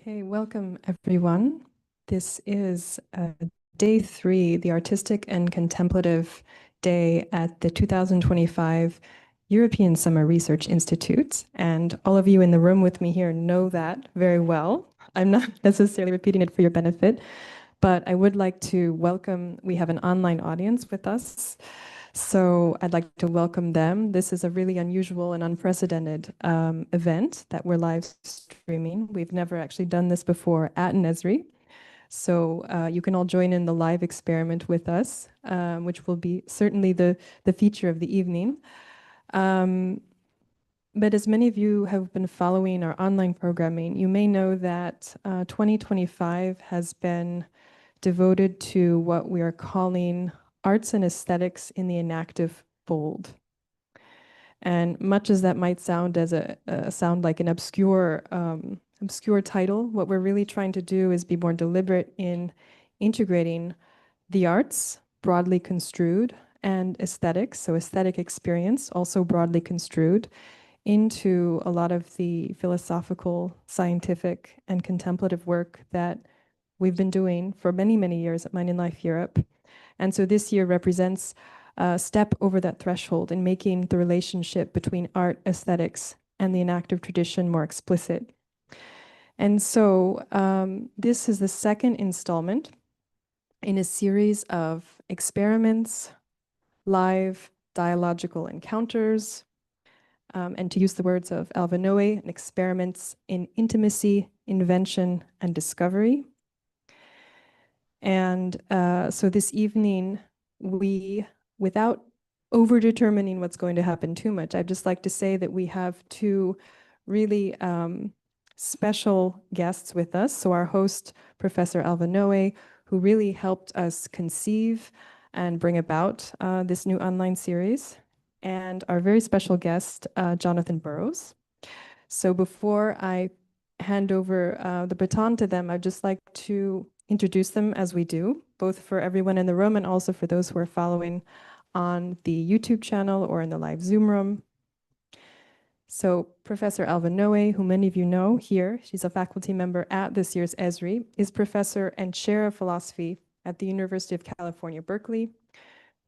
Okay, welcome everyone. This is day 3, the Artistic and Contemplative Day at the 2025 European Summer Research Institute. And all of you in the room with me here know that very well. I'm not necessarily repeating it for your benefit, but I would like to welcome, we have an online audience with us. So I'd like to welcome them. This is a really unusual and unprecedented event that we're live streaming. We've never actually done this before at Nesri. So you can all join in the live experiment with us, which will be certainly the feature of the evening. But as many of you have been following our online programming, you may know that 2025 has been devoted to what we are calling arts and aesthetics in the enactive fold. And much as that might sound as sound like an obscure title, what we're really trying to do is be more deliberate in integrating the arts, broadly construed, and aesthetics, so aesthetic experience, also broadly construed, into a lot of the philosophical, scientific, and contemplative work that we've been doing for many, many years at Mind in Life Europe. And so this year represents a step over that threshold in making the relationship between art, aesthetics, and the enactive tradition more explicit. And so this is the second installment in a series of experiments, live dialogical encounters, and to use the words of Alva Noë, experiments in intimacy, invention, and discovery. And so this evening, without over-determining what's going to happen too much, I'd just like to say that we have two really special guests with us. So our host, Professor Alva Noë, who really helped us conceive and bring about this new online series, and our very special guest, Jonathan Burrows. So before I hand over the baton to them, I'd just like to introduce them as we do, both for everyone in the room and also for those who are following on the YouTube channel or in the live Zoom room. So Professor Alva Noë, who many of you know here, she's a faculty member at this year's Esri, is professor and chair of philosophy at the University of California, Berkeley,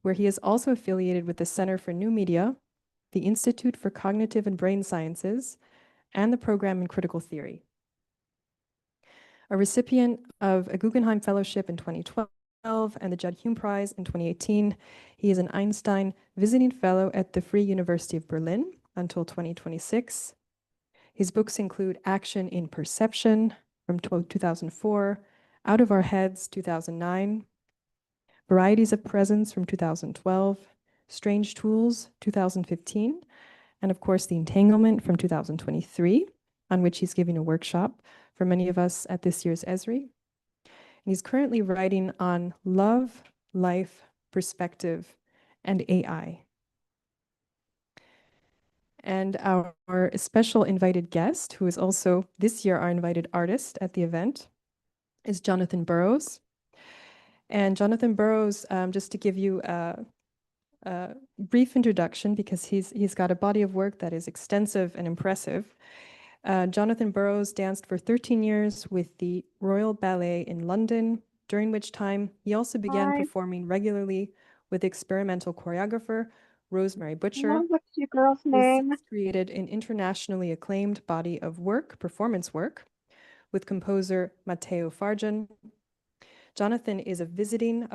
where he is also affiliated with the Center for New Media, the Institute for Cognitive and Brain Sciences, and the Program in Critical Theory. A recipient of a Guggenheim Fellowship in 2012 and the Judd Hume Prize in 2018, he is an Einstein Visiting Fellow at the Free University of Berlin until 2026. His books include Action in Perception from 2004, Out of Our Heads 2009, Varieties of Presence from 2012, Strange Tools 2015, and of course the Entanglement from 2023, on which he's giving a workshop for many of us at this year's Esri. And he's currently writing on love, life, perspective, and AI. And our special invited guest, who is also this year our invited artist at the event, is Jonathan Burrows. And Jonathan Burrows, just to give you a brief introduction, because he's got a body of work that is extensive and impressive. Jonathan Burrows danced for 13 years with the Royal Ballet in London, during which time he also began performing regularly with experimental choreographer Rosemary Butcher. What's your girl's name? This created an internationally acclaimed body of work, performance work, with composer Matteo Farjan. Jonathan is a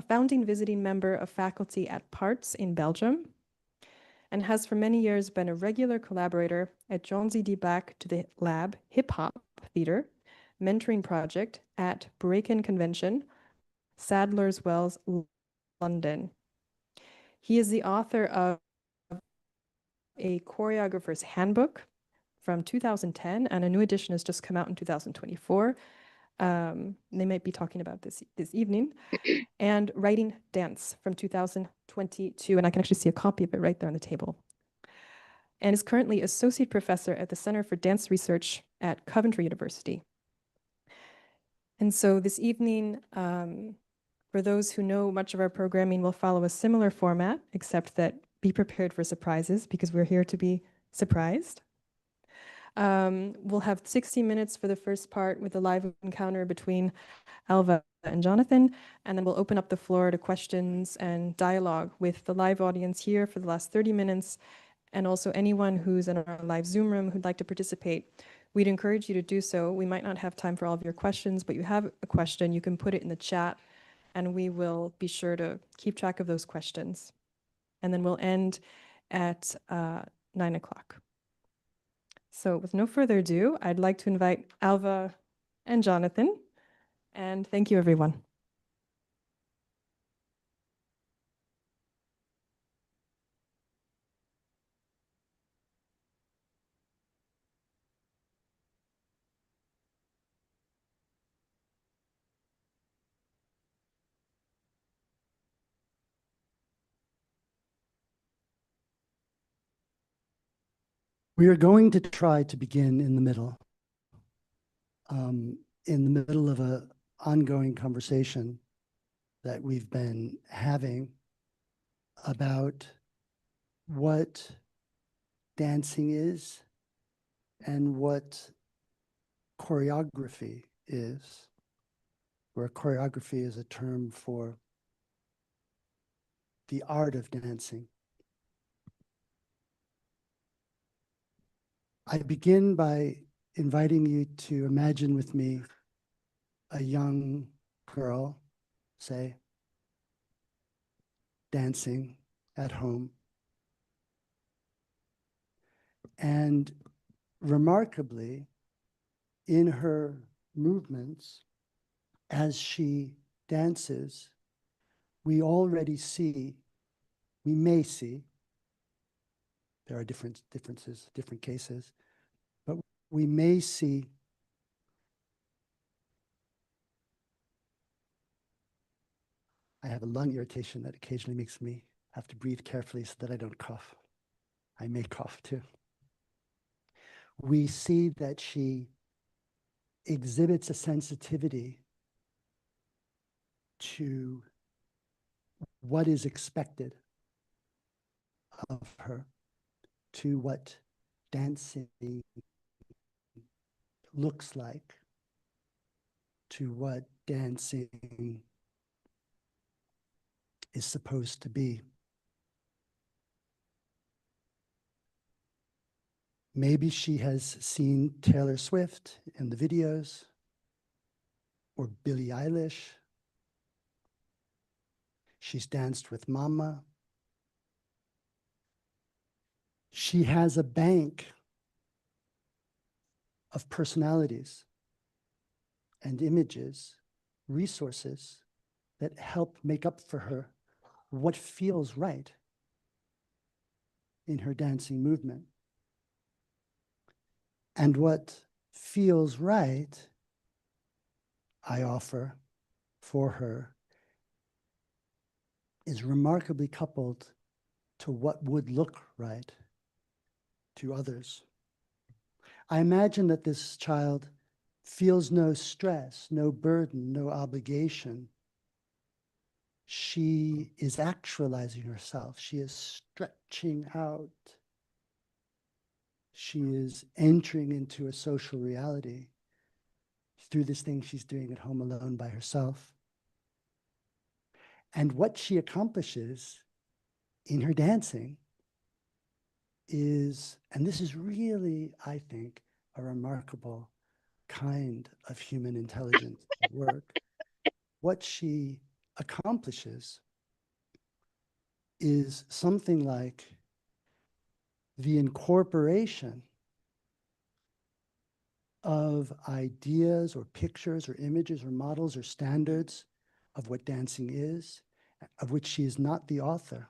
founding visiting member of faculty at Parts in Belgium, and has for many years been a regular collaborator at Johnsy D. Back to the Lab Hip Hop Theater mentoring project at Breakin Convention, Sadler's Wells, London. He is the author of a choreographer's handbook from 2010, and a new edition has just come out in 2024. They might be talking about this evening, and Writing Dance from 2022, and I can actually see a copy of it right there on the table. And is currently associate professor at the Center for Dance Research at Coventry University. And so this evening, for those who know much of our programming, will follow a similar format, except that be prepared for surprises, because we're here to be surprised. We'll have 60 minutes for the first part with a live encounter between Alva and Jonathan, and then we'll open up the floor to questions and dialogue with the live audience here for the last 30 minutes, and also anyone who's in our live Zoom room who'd like to participate. We'd encourage you to do so. We might not have time for all of your questions, but you have a question, you can put it in the chat, and we will be sure to keep track of those questions. And then we'll end at 9 o'clock. So with no further ado, I'd like to invite Alva and Jonathan, and thank you, everyone. We are going to try to begin in the middle, of an ongoing conversation that we've been having about what dancing is and what choreography is, where choreography is a term for the art of dancing. I begin by inviting you to imagine with me a young girl, say, dancing at home. And remarkably, in her movements, as she dances, we already see, we may see, there are differences, different cases, but we may see I have a lung irritation that occasionally makes me have to breathe carefully so that I don't cough. I may cough too. We see that she exhibits a sensitivity to what is expected of her, to what dancing looks like, to what dancing is supposed to be. Maybe she has seen Taylor Swift in the videos, or Billie Eilish. She's danced with Mama. She has a bank of personalities and images, resources that help make up for her what feels right in her dancing movement. And what feels right, I offer for her, is remarkably coupled to what would look right to others. I imagine that this child feels no stress, no burden, no obligation. She is actualizing herself. She is stretching out. She is entering into a social reality through this thing she's doing at home alone by herself. And what she accomplishes in her dancing is, and this is really, I think, a remarkable kind of human intelligence at work. What she accomplishes is something like the incorporation of ideas or pictures or images or models or standards of what dancing is, of which she is not the author,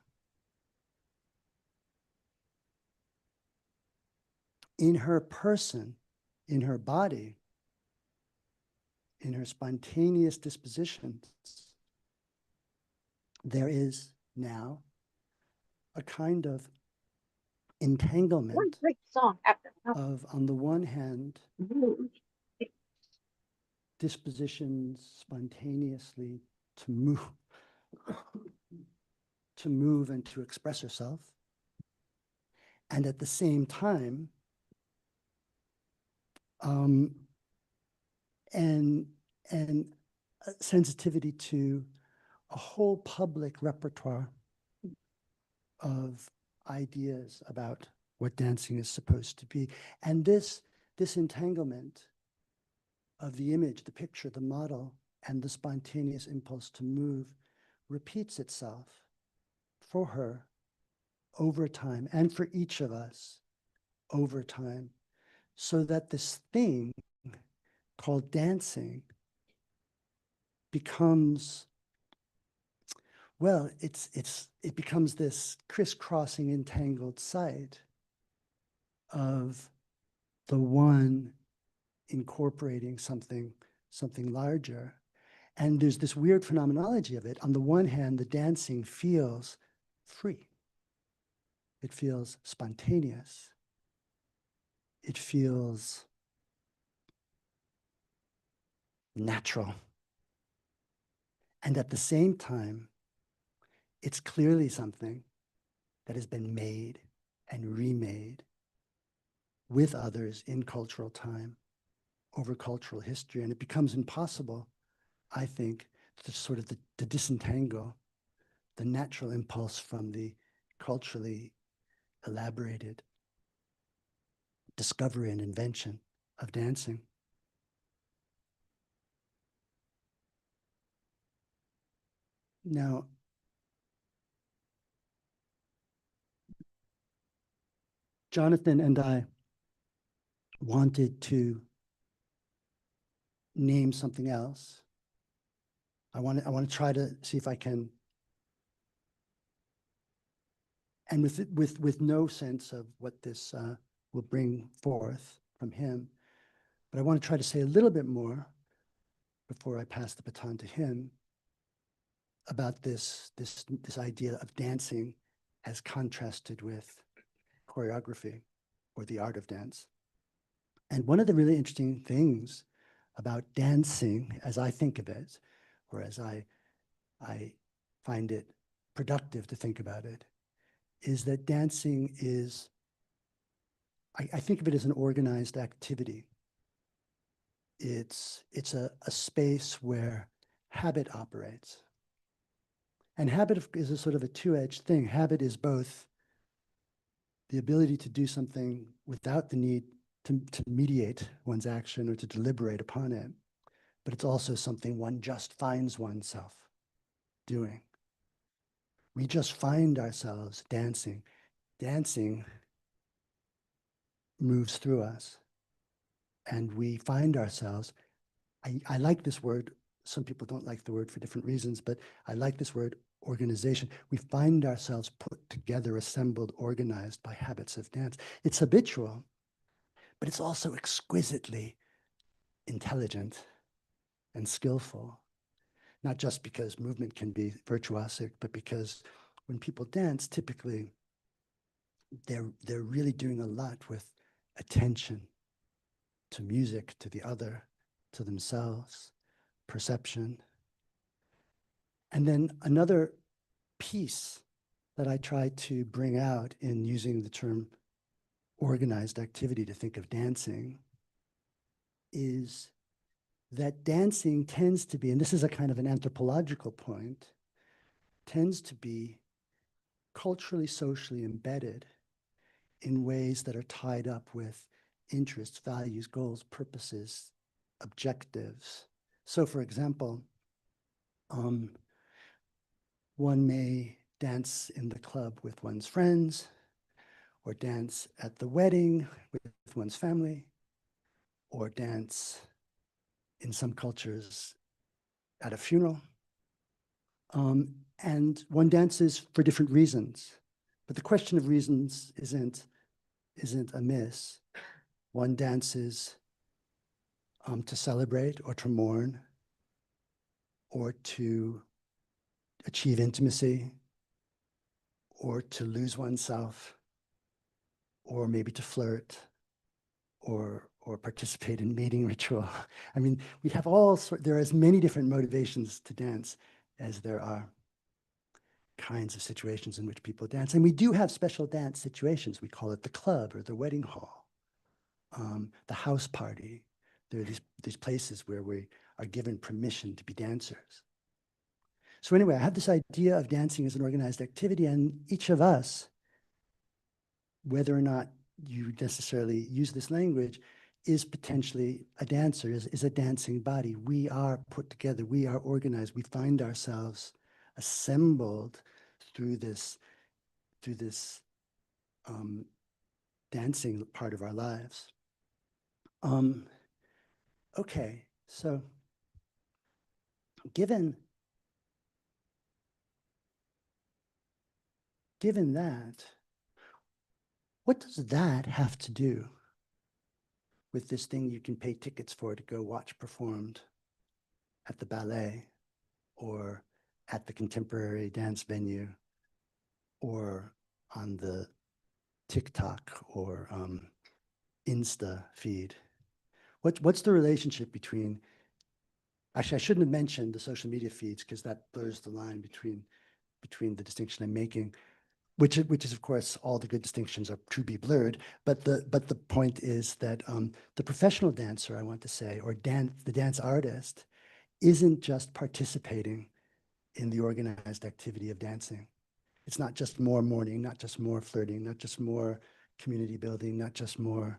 in her person, in her body, in her spontaneous dispositions. There is now a kind of entanglement of, on the one hand, dispositions spontaneously to move and to express herself, and at the same time, um, and sensitivity to a whole public repertoire of ideas about what dancing is supposed to be. And this entanglement of the image, the picture, the model, and the spontaneous impulse to move repeats itself for her over time, and for each of us over time, so that this thing called dancing becomes, well, it becomes this crisscrossing, entangled site of the one incorporating something larger. And there's this weird phenomenology of it. On the one hand, the dancing feels free. It feels spontaneous. It feels natural. And at the same time, it's clearly something that has been made and remade with others in cultural time, over cultural history. And it becomes impossible, I think, to sort of to disentangle the natural impulse from the culturally elaborated discovery and invention of dancing. Now, Jonathan and I wanted to name something else. I want to try to see if I can, and with no sense of what this will bring forth from him, but I want to try to say a little bit more before I pass the baton to him about this idea of dancing as contrasted with choreography or the art of dance. And one of the really interesting things about dancing, as I think of it, or as I find it productive to think about it, is that dancing is, I think of it as an organized activity. It's a space where habit operates. And habit is a sort of a two-edged thing. Habit is both the ability to do something without the need to mediate one's action or to deliberate upon it, but it's also something one just finds oneself doing. We just find ourselves dancing. Dancing moves through us, and we find ourselves, I like this word. Some people don't like the word for different reasons, but I like this word, organization. We find ourselves put together, assembled, organized by habits of dance. It's habitual, but it's also exquisitely intelligent and skillful, not just because movement can be virtuosic, but because when people dance, typically they're really doing a lot with attention to music, to the other, to themselves, perception. And then another piece that I try to bring out in using the term organized activity to think of dancing is that dancing tends to be, and this is a kind of an anthropological point, tends to be culturally, socially embedded in ways that are tied up with interests, values, goals, purposes, objectives. So for example, one may dance in the club with one's friends, or dance at the wedding with one's family, or dance in some cultures at a funeral. And one dances for different reasons. But the question of reasons isn't amiss. One dances to celebrate or to mourn, or to achieve intimacy, or to lose oneself, or maybe to flirt, or participate in mating ritual. I mean, we have there are as many different motivations to dance as there are kinds of situations in which people dance. And we do have special dance situations. We call it the club or the wedding hall. the house party. There are these places where we are given permission to be dancers. So anyway, I have this idea of dancing as an organized activity, and each of us, whether or not you necessarily use this language, is potentially a dancer, is a dancing body. We are put together, we are organized, we find ourselves assembled through this dancing part of our lives. Okay, so given that, what does that have to do with this thing you can pay tickets for to go watch performed at the ballet or at the contemporary dance venue or on the TikTok or Insta feed? What's the relationship between, actually, I shouldn't have mentioned the social media feeds because that blurs the line between the distinction I'm making, which is, of course, all the good distinctions are to be blurred. But the point is that the professional dancer, I want to say, or the dance artist, isn't just participating in the organized activity of dancing. It's not just more mourning, not just more flirting, not just more community building, not just more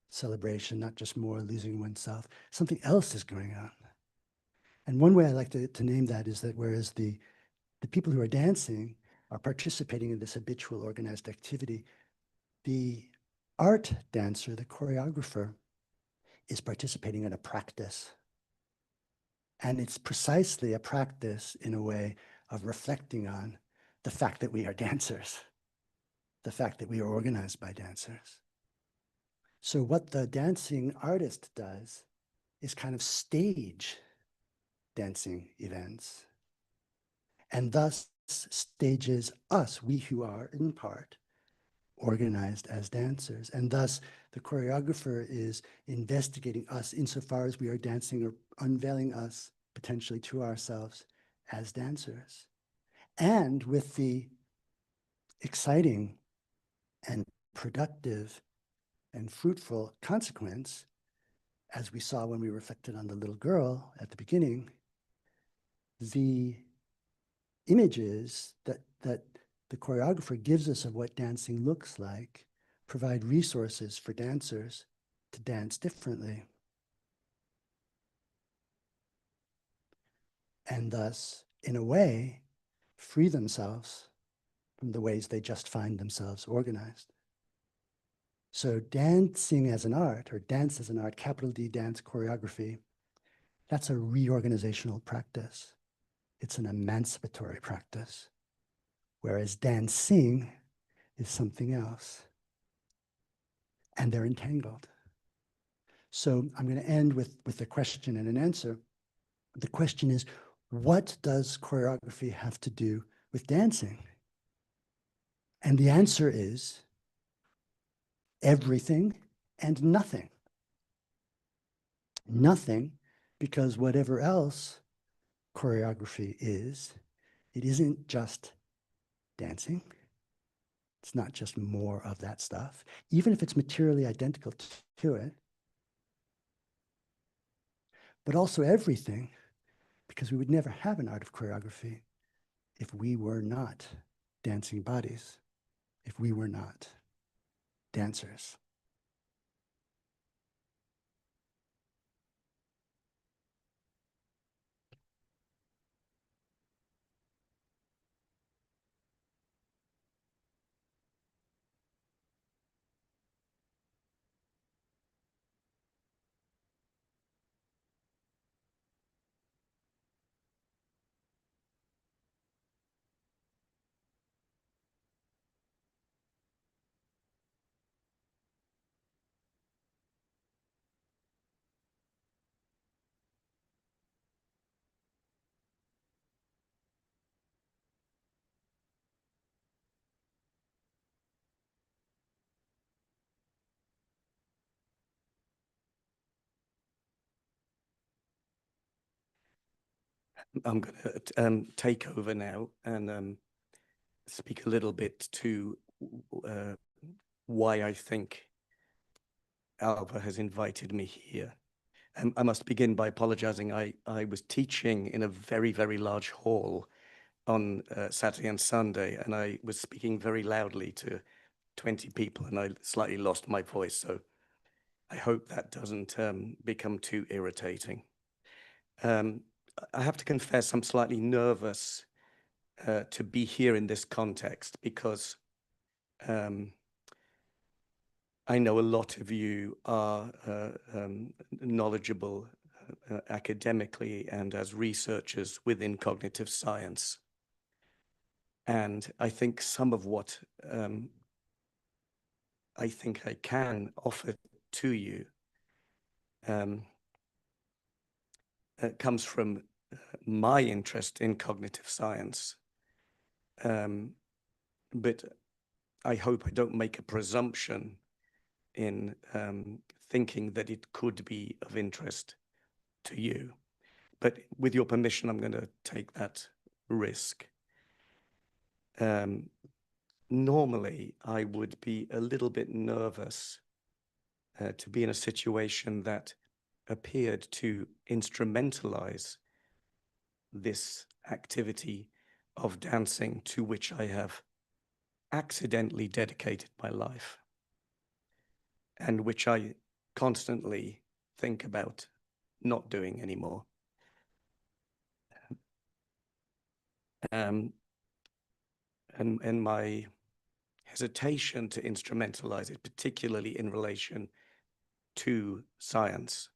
celebration, not just more losing oneself. Something else is going on. And one way I like to name that is that whereas the people who are dancing are participating in this habitual organized activity, the art dancer, the choreographer, is participating in a practice. And it's precisely a practice in a way of reflecting on the fact that we are dancers, the fact that we are organized by dancers. So what the dancing artist does is kind of stage dancing events, and thus stages us, we who are in part organized as dancers. And thus the choreographer is investigating us insofar as we are dancing or unveiling us potentially to ourselves as dancers. And with the exciting and productive and fruitful consequence, as we saw when we reflected on the little girl at the beginning, the images that the choreographer gives us of what dancing looks like provide resources for dancers to dance differently. And thus, in a way, free themselves from the ways they just find themselves organized. So dancing as an art, or dance as an art, capital D, dance choreography, that's a reorganizational practice. It's an emancipatory practice. Whereas dancing is something else. And they're entangled. So I'm going to end with a question and an answer. The question is, what does choreography have to do with dancing? And the answer is everything and nothing. Nothing, because whatever else choreography is, it isn't just dancing. It's not just more of that stuff, even if it's materially identical to it, but also everything, because we would never have an art of choreography if we were not dancing bodies, if we were not dancers. I'm going to take over now and speak a little bit to why I think Alva has invited me here. I must begin by apologizing. I was teaching in a very, very large hall on Saturday and Sunday, and I was speaking very loudly to 20 people, and I slightly lost my voice. So I hope that doesn't become too irritating. I have to confess I'm slightly nervous to be here in this context because I know a lot of you are knowledgeable academically and as researchers within cognitive science. And I think some of what I think I can offer to you comes from my interest in cognitive science. But I hope I don't make a presumption in thinking that it could be of interest to you. But with your permission, I'm going to take that risk. Normally, I would be a little bit nervous to be in a situation that appeared to instrumentalize this activity of dancing to which I have accidentally dedicated my life and which I constantly think about not doing anymore. And my hesitation to instrumentalize it, particularly in relation to science,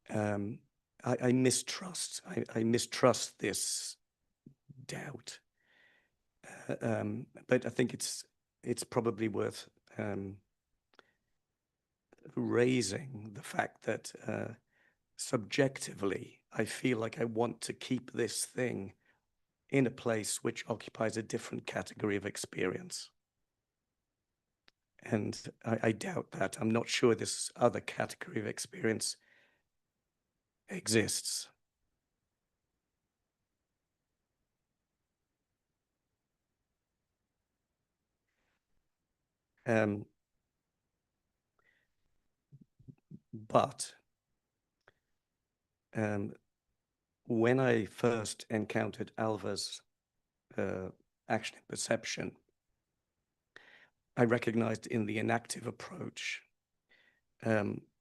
I mistrust. I mistrust this doubt. But I think it's probably worth raising the fact that subjectively, I feel like I want to keep this thing in a place which occupies a different category of experience. And I doubt that. I'm not sure this other category of experience exists. But when I first encountered Alva's action and perception, I recognized in the enactive approach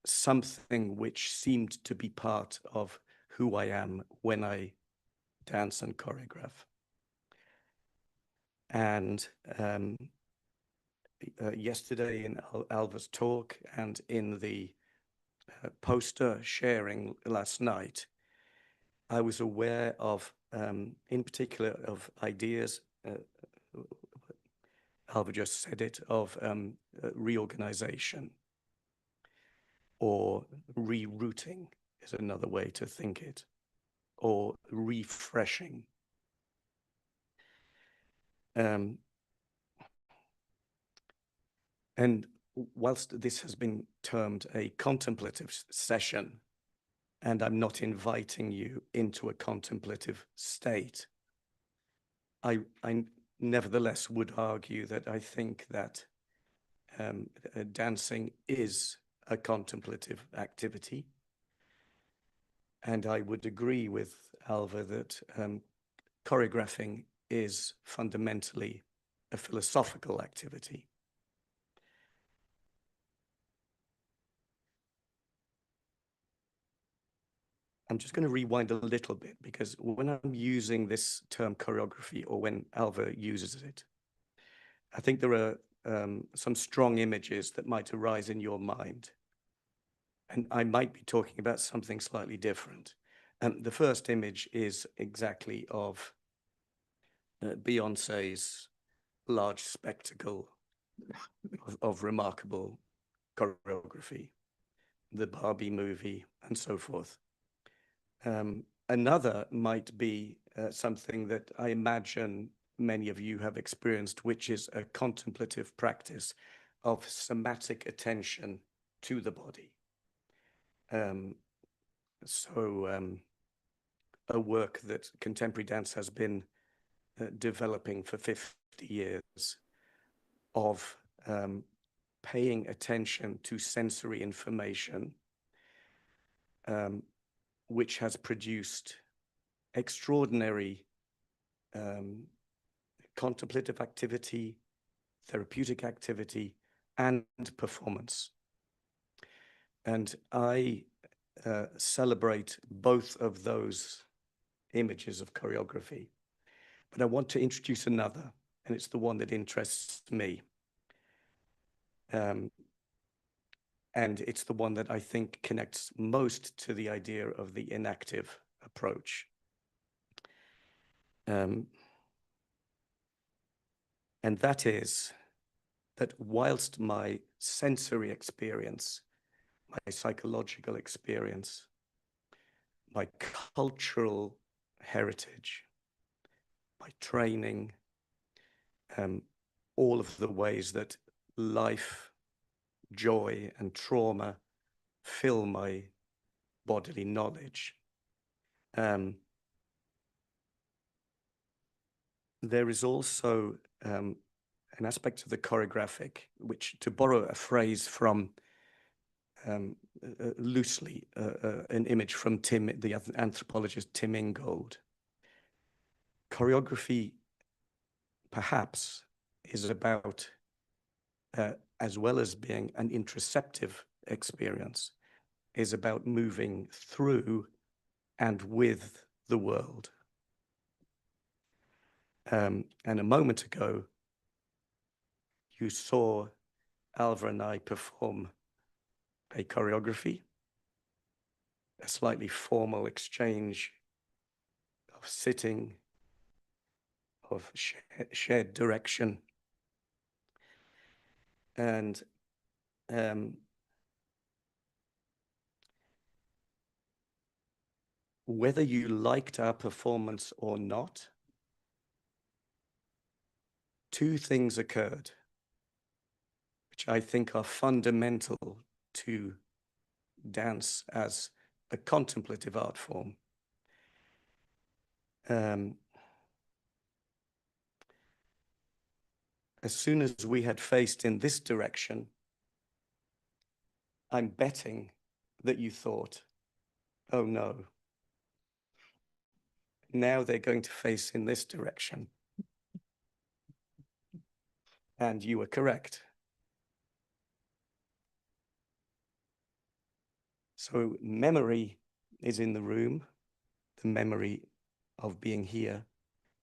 something which seemed to be part of who I am when I dance and choreograph. And yesterday in Alva's talk and in the poster sharing last night, I was aware of, in particular, of ideas, Alva just said it, of reorganization or rerouting is another way to think it, or refreshing. And whilst this has been termed a contemplative session, and I'm not inviting you into a contemplative state, I nevertheless would argue that I think that dancing is a contemplative activity. And I would agree with Alva that choreographing is fundamentally a philosophical activity. I'm just going to rewind a little bit, because when I'm using this term choreography, or when Alva uses it, I think there are some strong images that might arise in your mind. And I might be talking about something slightly different. The first image is exactly of Beyonce's large spectacle of remarkable choreography, the Barbie movie, and so forth. Another might be something that I imagine many of you have experienced, which is a contemplative practice of somatic attention to the body. A work that contemporary dance has been developing for 50 years of paying attention to sensory information, which has produced extraordinary contemplative activity, therapeutic activity, and performance. And I celebrate both of those images of choreography. But I want to introduce another, and it's the one that interests me. And it's the one that I think connects most to the idea of the inactive approach. And that is that whilst my sensory experience, my psychological experience, my cultural heritage, my training, all of the ways that life, joy, and trauma fill my bodily knowledge, there is also an aspect of the choreographic, which, to borrow a phrase from loosely, an image from the anthropologist Tim Ingold, choreography perhaps is about, as well as being an interoceptive experience, is about moving through and with the world. And a moment ago, you saw Alva and I perform a choreography, a slightly formal exchange of sitting, of shared direction. And whether you liked our performance or not, two things occurred, which I think are fundamental to dance as a contemplative art form. As soon as we had faced in this direction, I'm betting that you thought, oh no, now they're going to face in this direction. And you were correct. So memory is in the room, the memory of being here,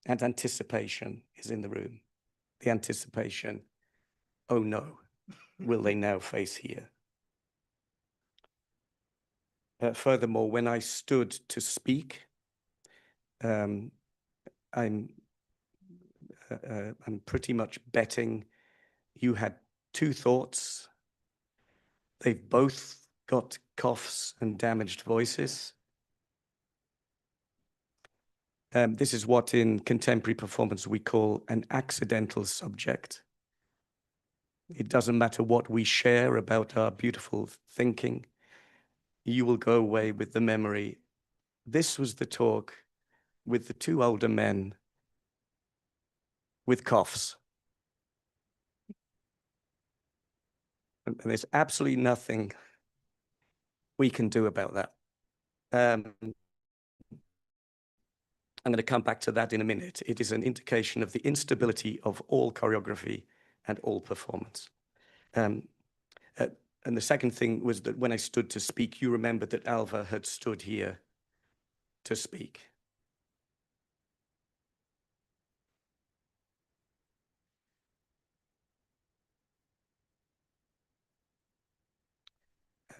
and anticipation is in the room. The anticipation, oh no, will they now face here? Furthermore, when I stood to speak, I'm pretty much betting you had two thoughts. They've both got coughs and damaged voices. This is what in contemporary performance we call an accidental subject. It doesn't matter what we share about our beautiful thinking, you will go away with the memory. This was the talk with the two older men with coughs. And there's absolutely nothing we can do about that. I'm going to come back to that in a minute. It is an indication of the instability of all choreography and all performance. And the second thing was that when I stood to speak, you remembered that Alva had stood here to speak.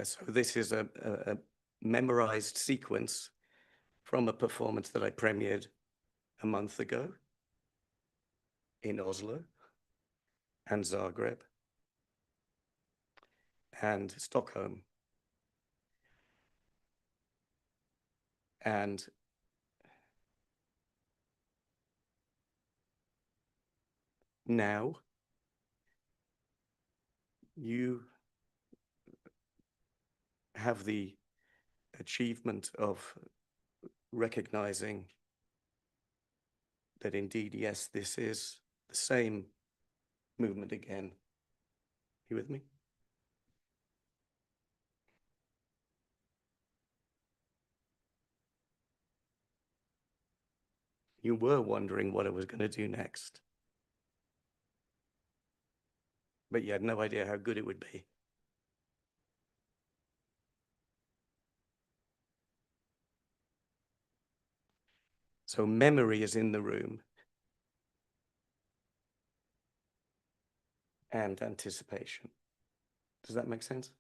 So this is a memorized sequence from a performance that I premiered a month ago in Oslo and Zagreb and Stockholm. And now you have the achievement of recognizing that indeed, yes, this is the same movement again. You with me? You were wondering what I was going to do next. But you had no idea how good it would be. So memory is in the room. And anticipation. Does that make sense?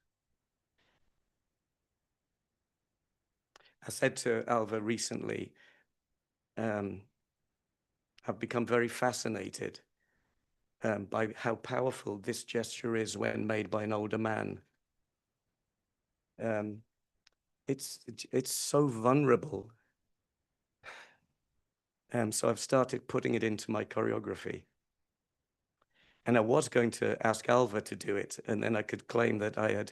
I said to Alva recently, I've become very fascinated by how powerful this gesture is when made by an older man. It's so vulnerable. So I've started putting it into my choreography. And I was going to ask Alva to do it, and then I could claim that I had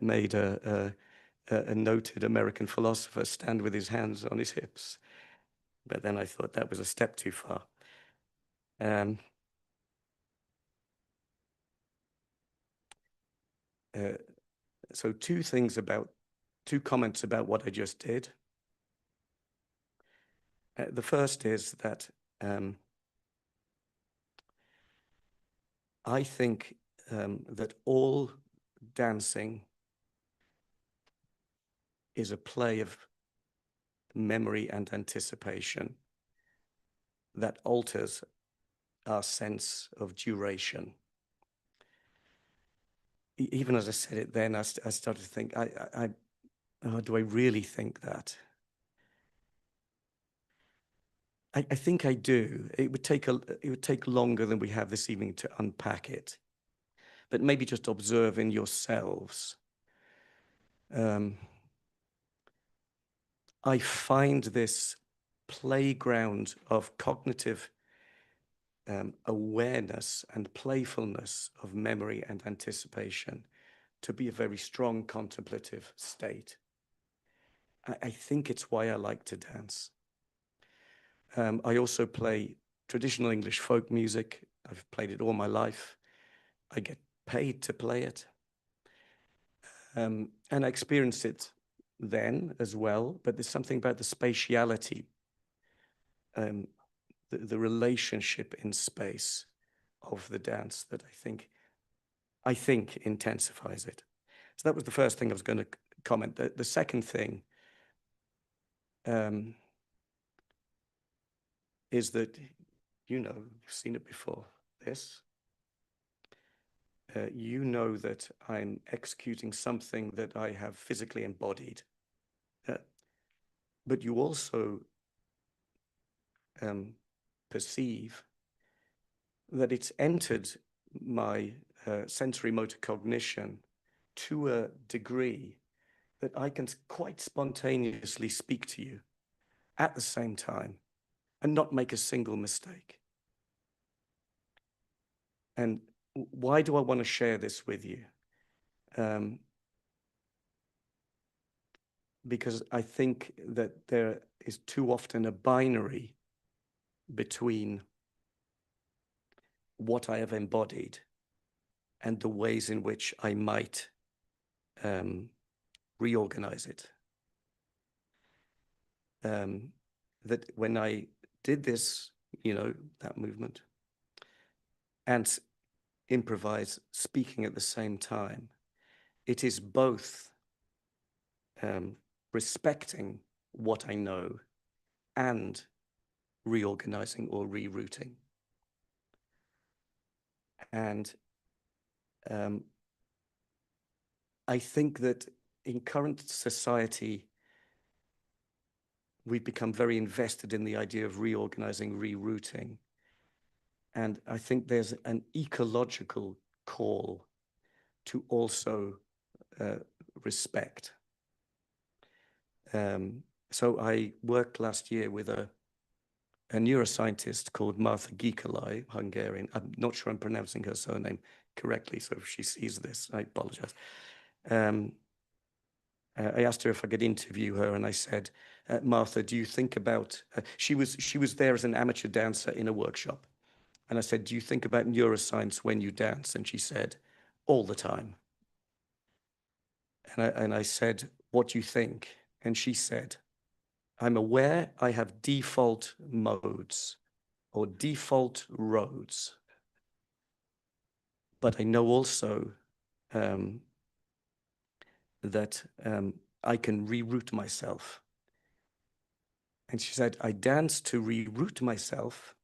made a noted American philosopher stand with his hands on his hips. But then I thought that was a step too far. So two comments about what I just did. The first is that I think that all dancing is a play of memory and anticipation that alters our sense of duration. Even as I said it then, I started to think, do I really think that? I think I do. It would take longer than we have this evening to unpack it, but maybe just observe in yourselves. I find this playground of cognitive awareness and playfulness of memory and anticipation to be a very strong contemplative state. I think it's why I like to dance. I also play traditional English folk music. I've played it all my life. I get paid to play it. And I experienced it then as well, but there's something about the spatiality, the relationship in space of the dance that I think intensifies it. So that was the first thing I was going to comment. The second thing is that, you've seen it before, this. You know that I'm executing something that I have physically embodied. But you also perceive that it's entered my sensory motor cognition to a degree that I can quite spontaneously speak to you at the same time and not make a single mistake. And why do I want to share this with you? Because I think that there is too often a binary between what I have embodied and the ways in which I might reorganize it. That when I did this, that movement, and improvise speaking at the same time, it is both respecting what I know and reorganizing or rerouting. And I think that in current society, we've become very invested in the idea of reorganizing, rerouting. And I think there's an ecological call to also respect. So I worked last year with a neuroscientist called Martha Gikalai, Hungarian. I'm not sure I'm pronouncing her surname correctly, so if she sees this, I apologize. I asked her if I could interview her, and I said, Martha, do you think about, she was there as an amateur dancer in a workshop. And I said, do you think about neuroscience when you dance? And she said, all the time. And I said, what do you think? And she said, I'm aware I have default modes or default roads, but I know also that I can reroute myself. And she said, I dance to reroute myself,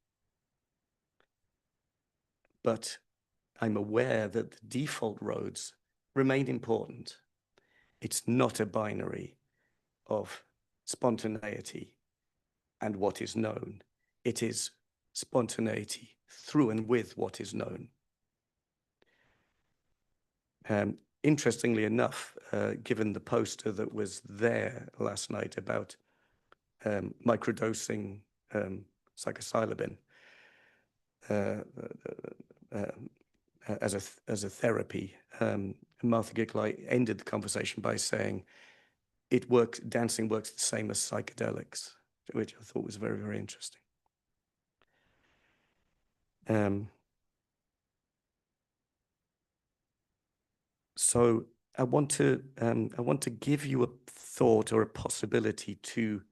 but I'm aware that the default roads remain important. It's not a binary of spontaneity and what is known. It is spontaneity through and with what is known. Interestingly enough, given the poster that was there last night about microdosing psilocybin as a therapy, Martha Giglai ended the conversation by saying, dancing works the same as psychedelics, which I thought was very, very interesting. So I want to give you a thought or a possibility to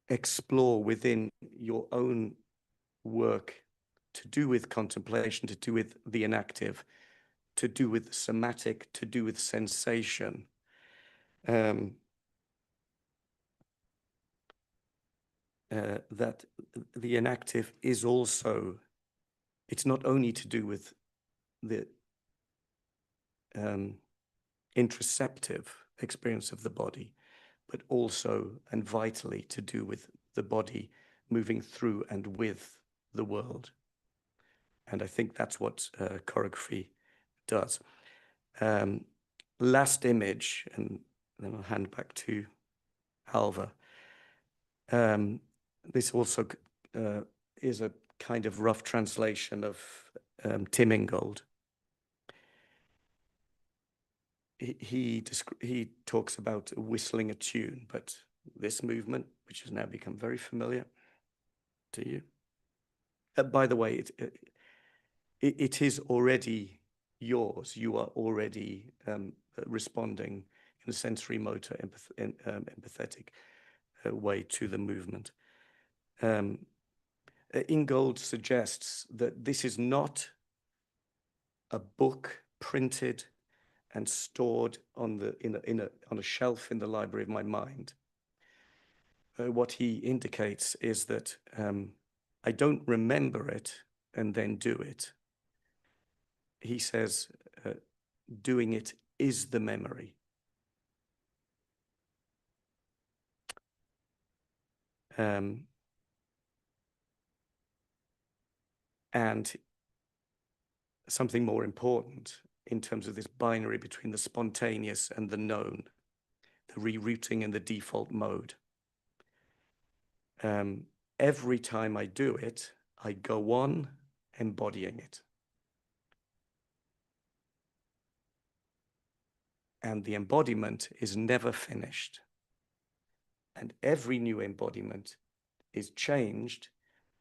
explore within your own work to do with contemplation, to do with the inactive, to do with somatic, to do with sensation. That the inactive is also, it's not only to do with the interoceptive experience of the body, but also and vitally to do with the body moving through and with the world. And I think that's what choreography does. Last image, and then I'll hand back to Alva. This also is a kind of rough translation of Tim Ingold. He talks about whistling a tune, but this movement, which has now become very familiar to you. By the way, it is already yours. You are already responding in a sensory motor, empathetic way to the movement. Ingold suggests that this is not a book printed and stored on a shelf in the library of my mind. What he indicates is that I don't remember it and then do it. He says doing it is the memory. And something more important in terms of this binary between the spontaneous and the known, the rerouting and the default mode. Every time I do it, I go on embodying it. And the embodiment is never finished. And every new embodiment is changed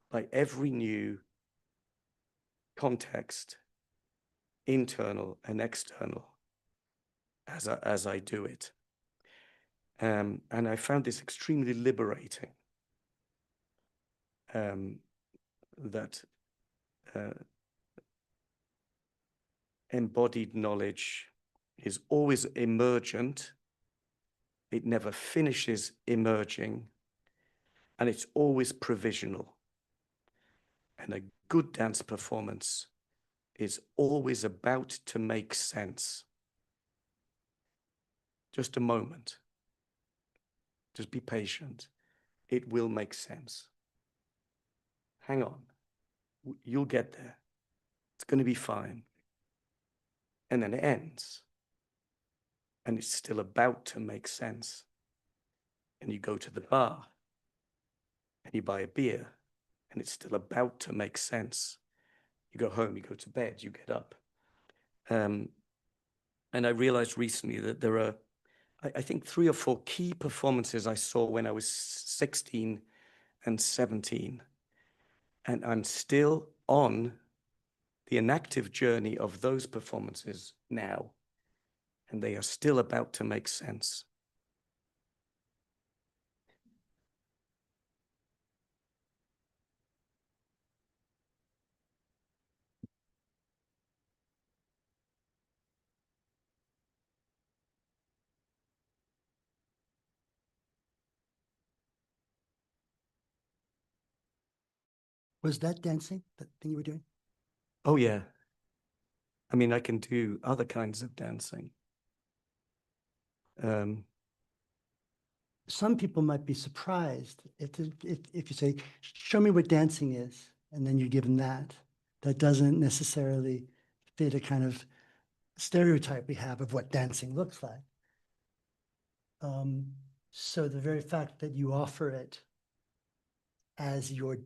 by every new context, internal and external, as I do it. And I found this extremely liberating, that embodied knowledge is always emergent. It never finishes emerging, and it's always provisional. And a good dance performance is always about to make sense. Just a moment. Just be patient. It will make sense. Hang on. You'll get there. It's going to be fine. And then it ends. And it's still about to make sense. And you go to the bar and you buy a beer and it's still about to make sense. You go home, you go to bed, you get up. And I realized recently that there are, I think, 3 or 4 key performances I saw when I was 16 and 17. And I'm still on the enactive journey of those performances now. And they are still about to make sense. Was that dancing, that thing you were doing? Oh, yeah. I mean, I can do other kinds of dancing. Some people might be surprised if you say, show me what dancing is, and then you give them that. That doesn't necessarily fit a kind of stereotype we have of what dancing looks like. So the very fact that you offer it as your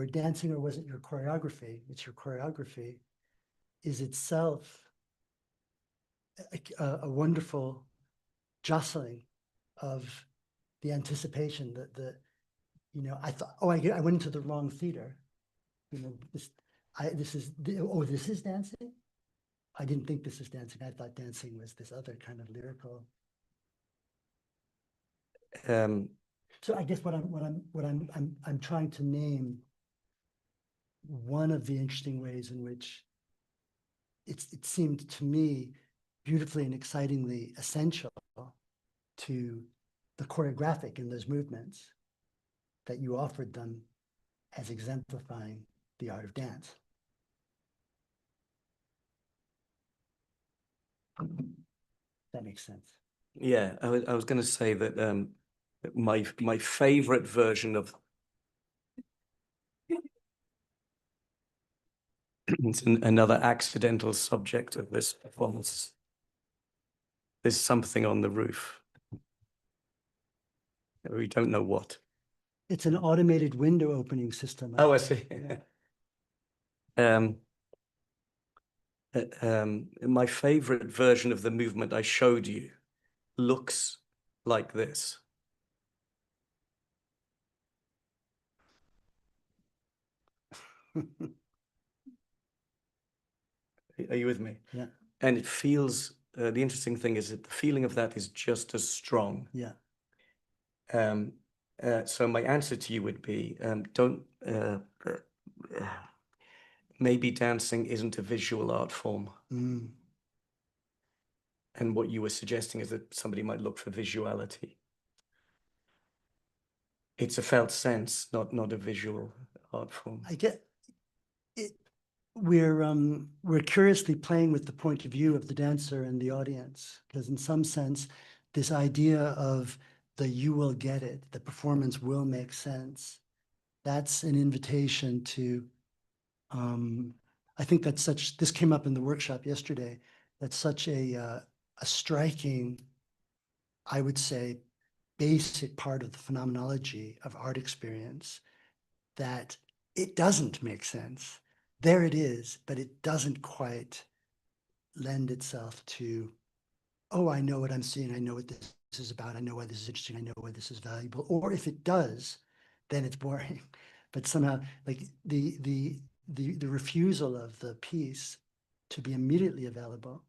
dancing, or was it your choreography? It's your choreography, is itself a wonderful jostling of the anticipation that I thought, oh, I went into the wrong theater. This is dancing. I didn't think this is dancing. I thought dancing was this other kind of lyrical. So I guess what I'm trying to name one of the interesting ways in which it seemed to me beautifully and excitingly essential to the choreographic in those movements that you offered them as exemplifying the art of dance. That makes sense. Yeah, I was going to say that my favorite version of it's another accidental subject of this performance. There's something on the roof. We don't know what. It's an automated window opening system. Oh, I see. Yeah. My favorite version of the movement I showed you looks like this. Are you with me? Yeah. And it feels, the interesting thing is that the feeling of that is just as strong. Yeah. So my answer to you would be, don't, maybe dancing isn't a visual art form. Mm. And what you were suggesting is that somebody might look for visuality. It's a felt sense, not a visual art form. I get it. We're curiously playing with the point of view of the dancer and the audience, because in some sense, this idea of you will get it, the performance will make sense. That's an invitation to, I think this came up in the workshop yesterday, that's such a striking, I would say, basic part of the phenomenology of art experience, that it doesn't make sense. There it is, but it doesn't quite lend itself to, oh, I know what I'm seeing. I know what this is about. I know why this is interesting. I know why this is valuable. Or if it does, then it's boring. But somehow, like the refusal of the piece to be immediately available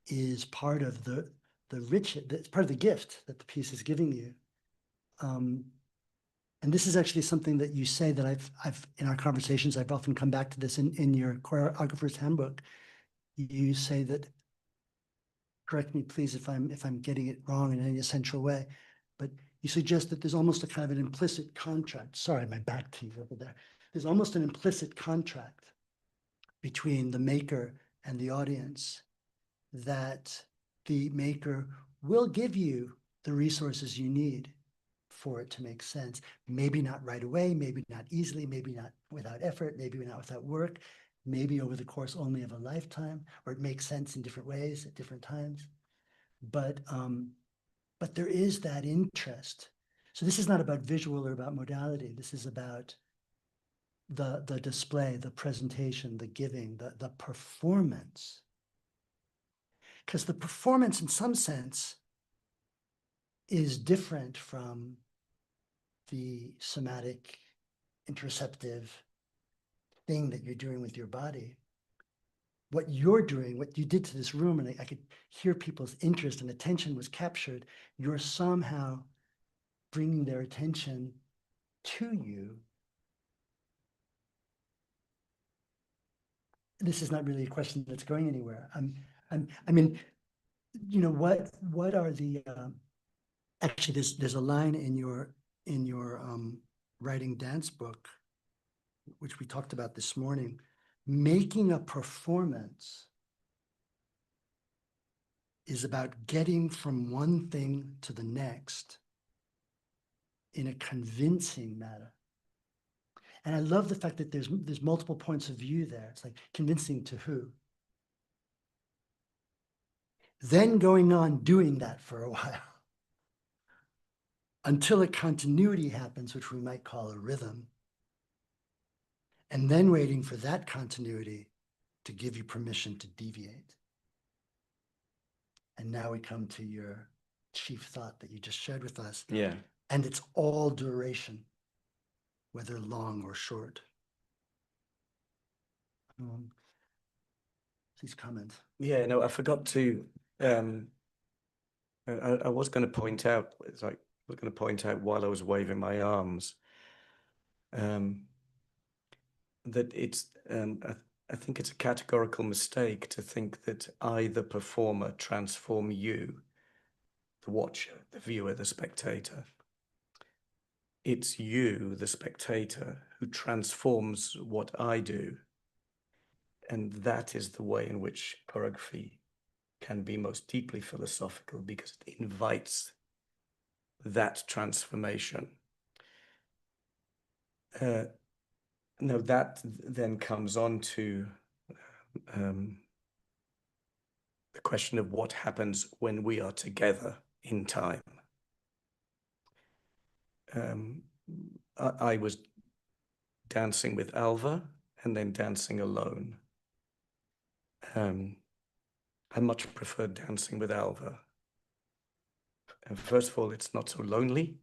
is part of the it's part of the gift that the piece is giving you. And this is actually something that you say that I've in our conversations, I've often come back to this in your choreographer's handbook. You say that, correct me please if I'm getting it wrong in any essential way, but you suggest that there's almost a kind of an implicit contract. Sorry, my back to you over there. There's almost an implicit contract between the maker and the audience, that the maker will give you the resources you need for it to make sense. Maybe not right away, maybe not easily, maybe not without effort, maybe not without work, maybe over the course only of a lifetime, or it makes sense in different ways at different times. But there is that interest. So this is not about visual or about modality. This is about the display, the presentation, the giving, the performance. Because the performance, in some sense, is different from the somatic, interoceptive thing that you're doing with your body. What you're doing, what you did to this room, and I could hear people's interest and attention was captured, you're somehow bringing their attention to you. This is not really a question that's going anywhere. I mean, you know, what are the, actually there's a line in your writing dance book which we talked about this morning, making a performance is about getting from one thing to the next in a convincing manner. And I love the fact that there's multiple points of view there. It's like convincing to who? Then going on doing that for a while until a continuity happens, which we might call a rhythm. And then waiting for that continuity to give you permission to deviate. And now we come to your chief thought that you just shared with us. Yeah. And it's all duration, whether long or short. Please comment. Yeah, no, I forgot to, I was going to point out, it's like, I was going to point out while I was waving my arms, that it's, I think it's a categorical mistake to think that I, the performer, transform you, the watcher, the viewer, the spectator. It's you, the spectator, who transforms what I do. And that is the way in which choreography can be most deeply philosophical, because it invites that transformation. Now that then comes on to the question of what happens when we are together in time. I was dancing with Alva and then dancing alone. I much prefer dancing with Alva. First of all, it's not so lonely.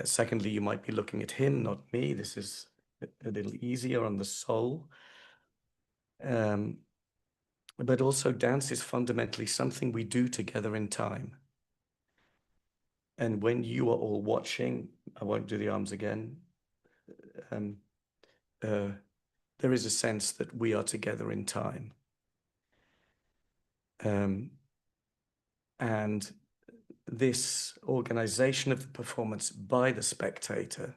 Secondly, you might be looking at him, not me. This is a little easier on the soul. But also dance is fundamentally something we do together in time. And when you are all watching, I won't do the arms again, there is a sense that we are together in time. And this organization of the performance by the spectator,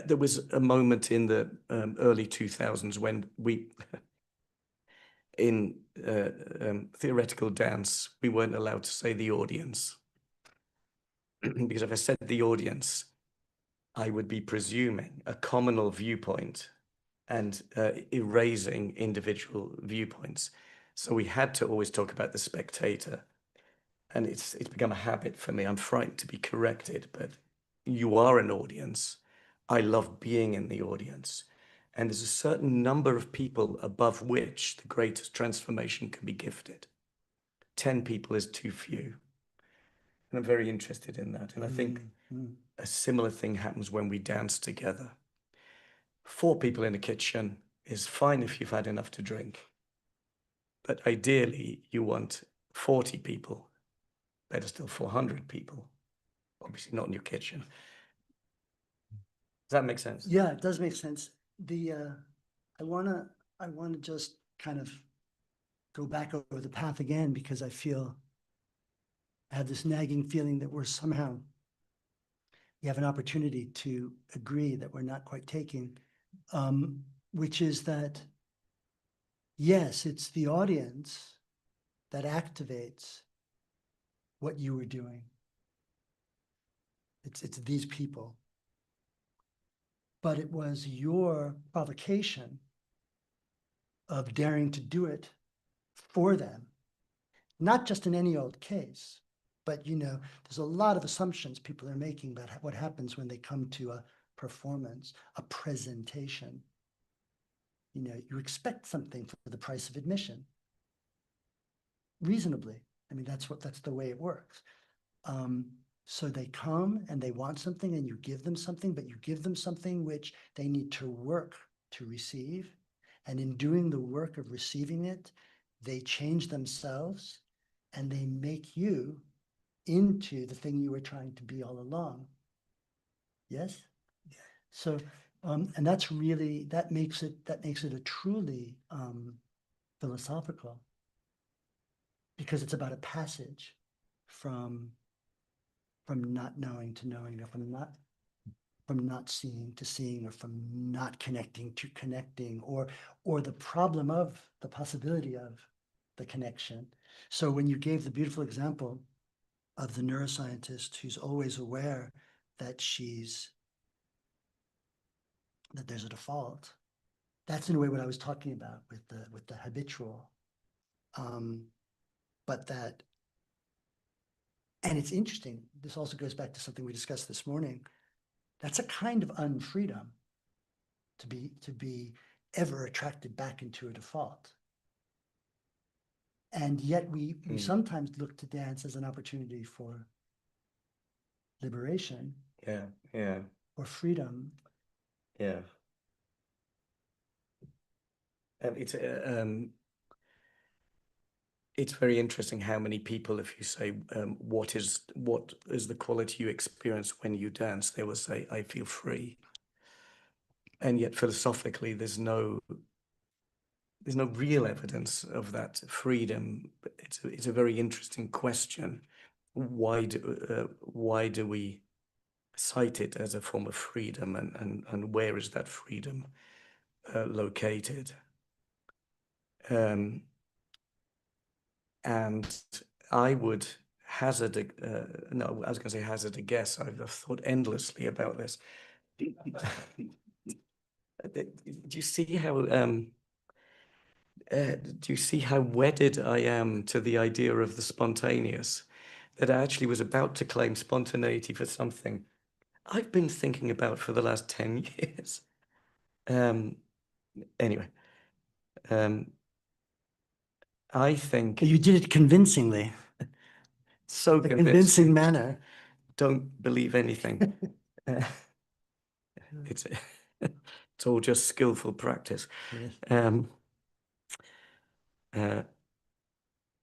there was a moment in the early 2000s when we, in theoretical dance, we weren't allowed to say the audience. Because if I said the audience, I would be presuming a communal viewpoint and erasing individual viewpoints. So we had to always talk about the spectator. And it's become a habit for me. I'm frightened to be corrected, but you are an audience. I love being in the audience. And there's a certain number of people above which the greatest transformation can be gifted. 10 people is too few. And I'm very interested in that. And I think a similar thing happens when we dance together. 4 people in a kitchen is fine if you've had enough to drink. But ideally, you want 40 people. Better still, 400 people. Obviously not in your kitchen. Does that make sense? Yeah, it does make sense. I wanna just kind of go back over the path again, because I have this nagging feeling that we have an opportunity to agree that we're not quite taking, which is that, yes, it's the audience that activates what you were doing. It's these people. But it was your provocation of daring to do it for them, not just in any old case, but there's a lot of assumptions people are making about what happens when they come to a performance, a presentation. You expect something for the price of admission, reasonably. I mean, that's the way it works. So they come and they want something, and you give them something, but you give them something which they need to work to receive. And in doing the work of receiving it, they change themselves and they make you into the thing you were trying to be all along. Yes? Yeah. So, and that makes it a truly philosophical, because it's about a passage from not knowing to knowing, from from not seeing to seeing, or from not connecting to connecting, or the problem of the possibility of the connection. So when you gave the beautiful example of the neuroscientist who's always aware that that there's a default, that's in a way what I was talking about with the habitual. But that, and it's interesting, this also goes back to something we discussed this morning. That's a kind of unfreedom to be ever attracted back into a default. And yet we sometimes look to dance as an opportunity for liberation. Yeah. Or freedom. Yeah. It's very interesting how many people, if you say, what is the quality you experience when you dance, they will say, I feel free. And yet philosophically, there's no real evidence of that freedom. It's a very interesting question. Why do we cite it as a form of freedom, and where is that freedom located? And I would hazard no, I was going to say hazard a guess. I've thought endlessly about this. Do you see how wedded I am to the idea of the spontaneous, that I actually was about to claim spontaneity for something I've been thinking about for the last 10 years. Anyway, I think You did it convincingly. so A convincing manner. Don't believe anything. It's all just skillful practice. Yes.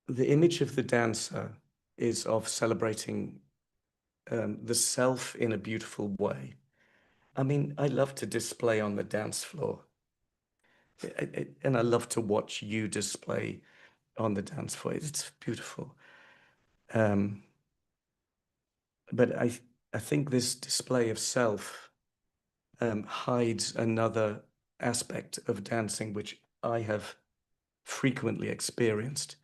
The image of the dancer is of celebrating the self in a beautiful way. I mean, I love to display on the dance floor. And I love to watch you display on the dance floor. It's beautiful. But I think this display of self hides another aspect of dancing, which I have frequently experienced,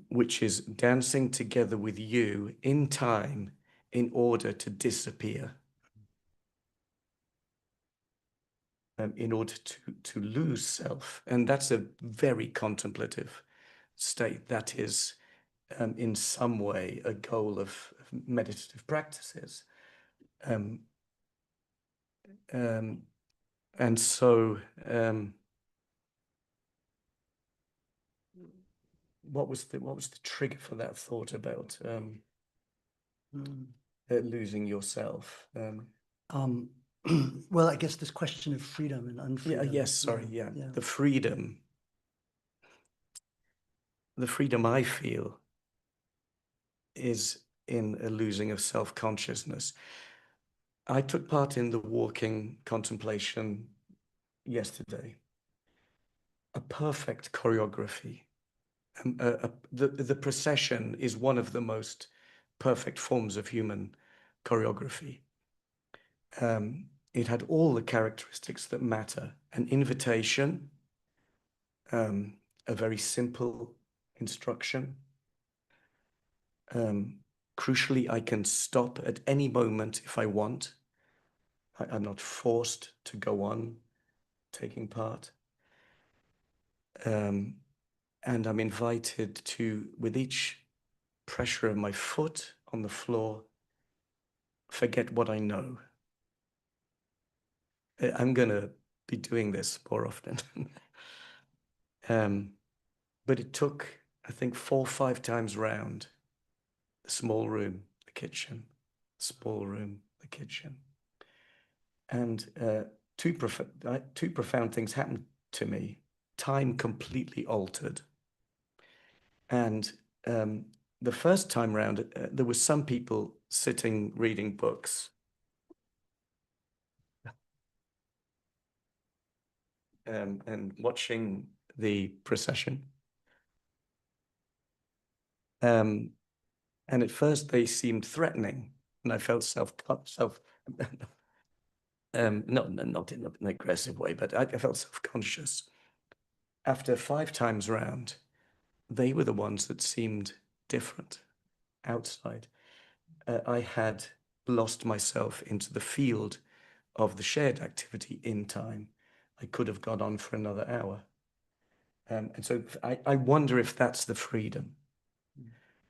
which is dancing together with you in time in order to disappear, in order to lose self. And that's a very contemplative state. That is, in some way, a goal of meditative practices. And so, what was the trigger for that thought about losing yourself? Well, I guess this question of freedom and unfreedom. Yes, sorry, yeah. The freedom I feel is in a losing of self-consciousness. I took part in the walking contemplation yesterday. A perfect choreography. The procession is one of the most perfect forms of human choreography. It had all the characteristics that matter: an invitation, a very simple instruction. Crucially, I can stop at any moment if I want. I'm not forced to go on taking part. And I'm invited to, with each pressure of my foot on the floor, forget what I know. I'm going to be doing this more often. But it took, I think, 4 or 5 times round. The small room, the kitchen, small room, the kitchen. And two profound things happened to me. Time completely altered. And the first time round, there were some people sitting reading books. And watching the procession. And at first they seemed threatening, and I felt not in an aggressive way, but I felt self-conscious. After 5 times round, they were the ones that seemed different outside. I had lost myself into the field of the shared activity in time. I could have gone on for another hour. And so I wonder if that's the freedom.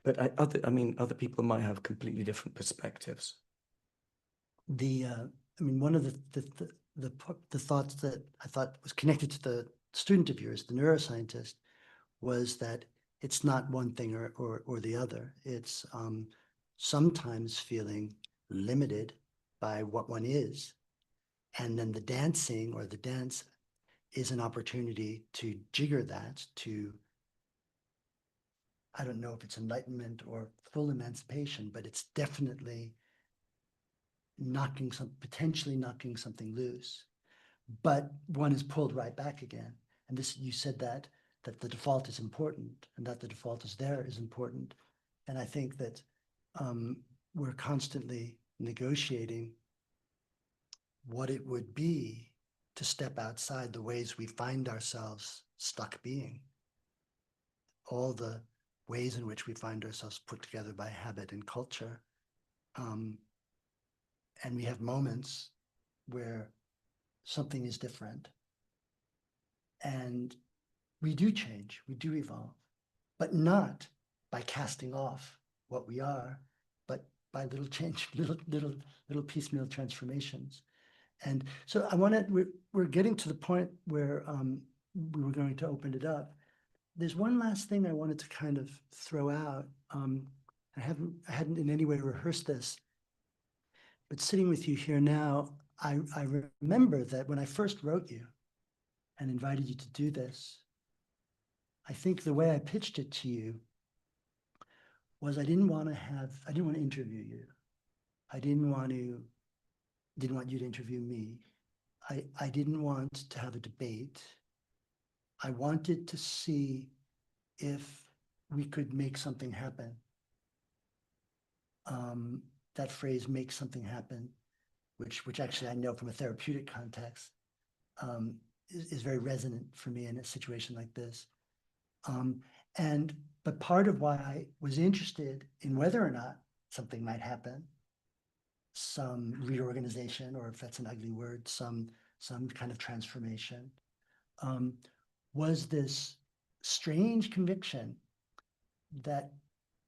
But other people might have completely different perspectives. One of the thoughts that I thought was connected to the student of yours, the neuroscientist, was that it's not one thing or the other. It's sometimes feeling limited by what one is. And then the dancing or the dance is an opportunity to jigger that to, I don't know if it's enlightenment or full emancipation, but it's definitely potentially knocking something loose. But one is pulled right back again. And this, you said that the default is important and that the default is there is important. And I think that we're constantly negotiating what it would be to step outside the ways we find ourselves stuck being. All the ways in which we find ourselves put together by habit and culture. And we have moments where something is different. And we do change, we do evolve, but not by casting off what we are, but by little change, little piecemeal transformations. And so we're getting to the point where we were going to open it up. There's one last thing I wanted to kind of throw out. I hadn't in any way rehearsed this, but sitting with you here now, I remember that when I first wrote you and invited you to do this, I think the way I pitched it to you was I didn't want to interview you. I didn't want you to interview me. I didn't want to have a debate. I wanted to see if we could make something happen. That phrase, make something happen, which actually I know from a therapeutic context, is very resonant for me in a situation like this. But part of why I was interested in whether or not something might happen, some reorganization, or if that's an ugly word, some kind of transformation, was this strange conviction that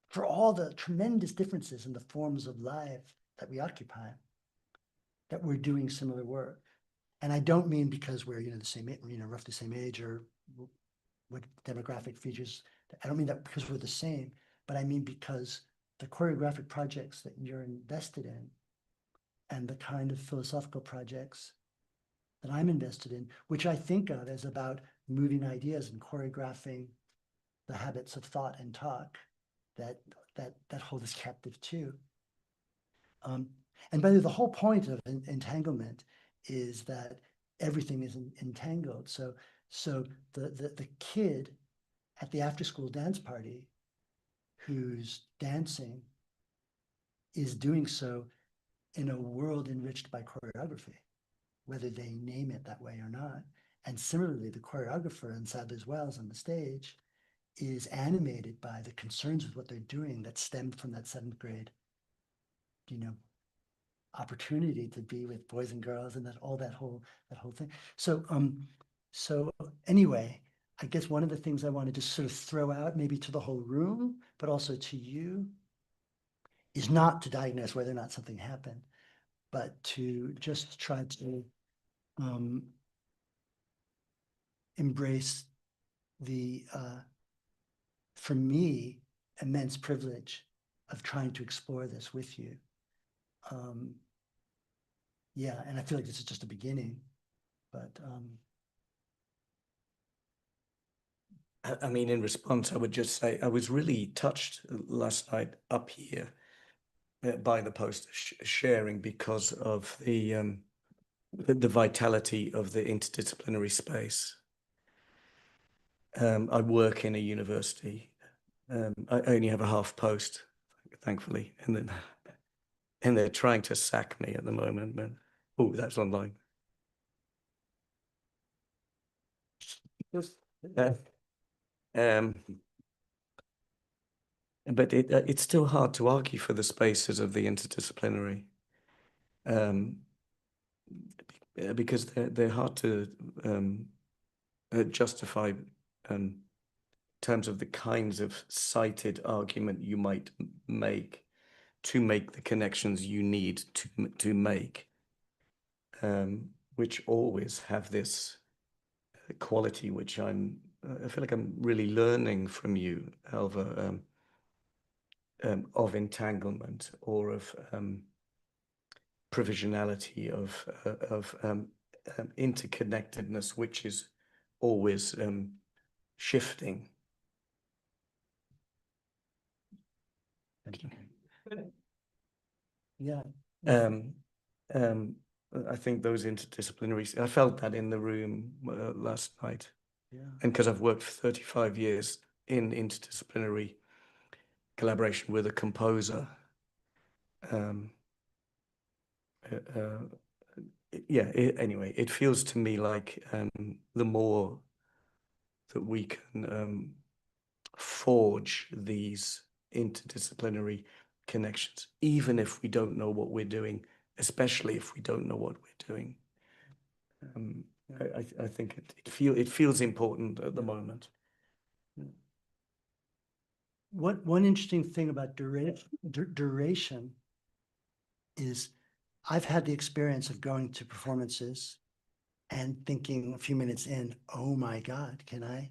for all the tremendous differences in the forms of life that we occupy, that we're doing similar work. And I don't mean because we're the same, roughly the same age or what demographic features. I don't mean that because we're the same, but I mean because the choreographic projects that you're invested in and the kind of philosophical projects that I'm invested in, which I think of as about moving ideas and choreographing the habits of thought and talk that hold us captive too. And by the way, the whole point of entanglement is that everything is entangled. So the kid at the after-school dance party who's dancing is doing so in a world enriched by choreography, whether they name it that way or not. And similarly, the choreographer in Sadler's Wells on the stage is animated by the concerns with what they're doing that stemmed from that 7th grade, opportunity to be with boys and girls and that whole thing. So anyway, I guess one of the things I wanted to sort of throw out maybe to the whole room, but also to you, is not to diagnose whether or not something happened, but to just try to embrace the, for me, immense privilege of trying to explore this with you. Yeah, and I feel like this is just a beginning, but I mean, in response, I would just say I was really touched last night up here by the post sharing because of the vitality of the interdisciplinary space. I work in a university. I only have a half post, thankfully, and they're trying to sack me at the moment. But Oh, that's online. Uh, um, but it's still hard to argue for the spaces of the interdisciplinary, because they're hard to justify in terms of the kinds of cited argument you might make to make the connections you need to make, which always have this quality which I feel like I'm really learning from you, Alva, of entanglement or of provisionality, of interconnectedness, which is always shifting. Yeah. I think those interdisciplinaries, I felt that in the room last night. Yeah. And because I've worked for 35 years in interdisciplinary collaboration with a composer, anyway, it feels to me like the more that we can forge these interdisciplinary connections, even if we don't know what we're doing, especially if we don't know what we're doing. I think it feels important at the moment. One interesting thing about duration is I've had the experience of going to performances and thinking a few minutes in, oh my God, can I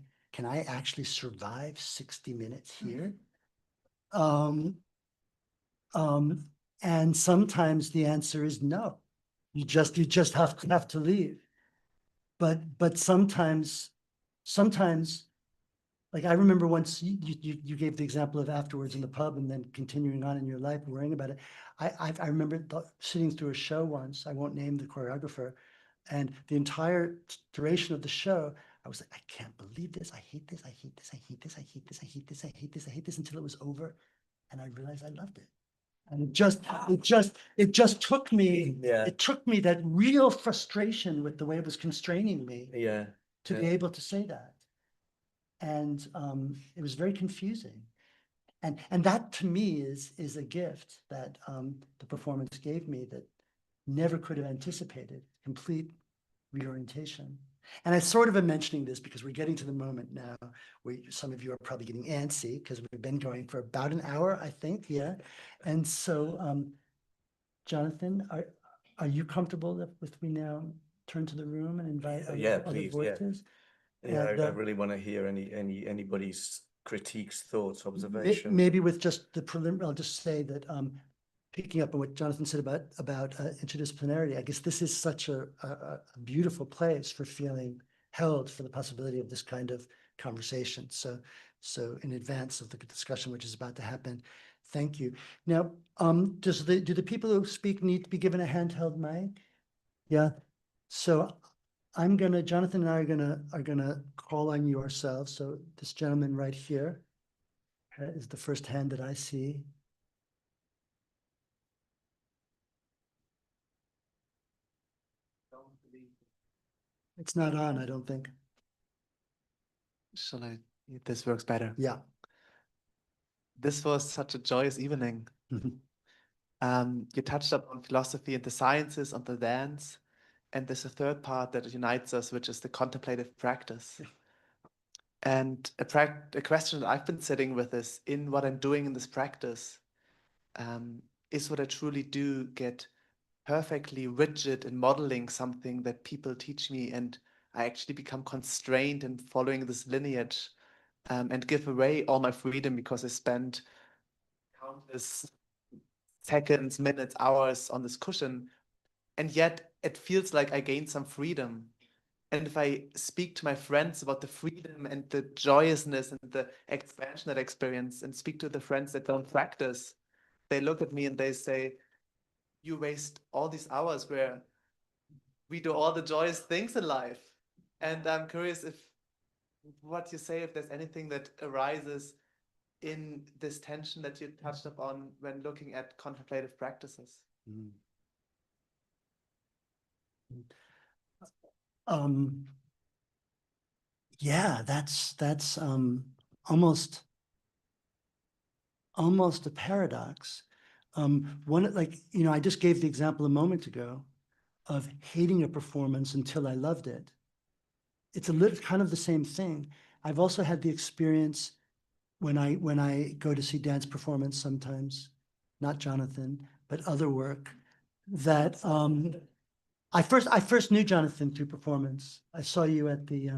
actually survive 60 minutes here? And sometimes the answer is no. You just have to leave. But sometimes, like I remember once you gave the example of afterwards in the pub and then continuing on in your life worrying about it. I remember sitting through a show once, I won't name the choreographer, and the entire duration of the show, I was like, I can't believe this. I hate this. I hate this. I hate this. I hate this. I hate this. I hate this. I hate this until it was over. And I realized I loved it. And it just took me, it took me that real frustration with the way it was constraining me to be able to say that. And it was very confusing. And that to me is a gift that the performance gave me that never could have anticipated, complete reorientation. And I sort of am mentioning this because we're getting to the moment now where some of you are probably getting antsy because we've been going for about an hour, I think, yeah. And so, Jonathan, are you comfortable if we now turn to the room and invite other voices? Yeah, I really want to hear anybody's critiques, thoughts, observations. Maybe with just the preliminary, I'll just say that picking up on what Jonathan said about interdisciplinarity, I guess this is such a beautiful place for feeling held for the possibility of this kind of conversation. So in advance of the discussion which is about to happen, thank you. Now, do the people who speak need to be given a handheld mic? Yeah. So Jonathan and I are gonna call on you ourselves. So this gentleman right here is the first hand that I see. It's not on, I don't think. Shall I? This works better. Yeah. This was such a joyous evening. You touched upon philosophy and the sciences, on the dance, and there's a third part that unites us, which is the contemplative practice. And a question that I've been sitting with is, in what I'm doing in this practice, is what I truly do get perfectly rigid in modeling something that people teach me, and I actually become constrained in following this lineage, and give away all my freedom because I spend countless seconds, minutes, hours on this cushion, and yet it feels like I gain some freedom. And if I speak to my friends about the freedom and the joyousness and the expansion that I experience, and speak to the friends that don't practice, they look at me and they say, you waste all these hours where we do all the joyous things in life. And I'm curious what you say, if there's anything that arises in this tension that you touched upon when looking at contemplative practices. Yeah, that's almost a paradox. I just gave the example a moment ago of hating a performance until I loved it. It's a little kind of the same thing. I've also had the experience when I go to see dance performance sometimes, not Jonathan, but other work, that I first knew Jonathan through performance. I saw you at the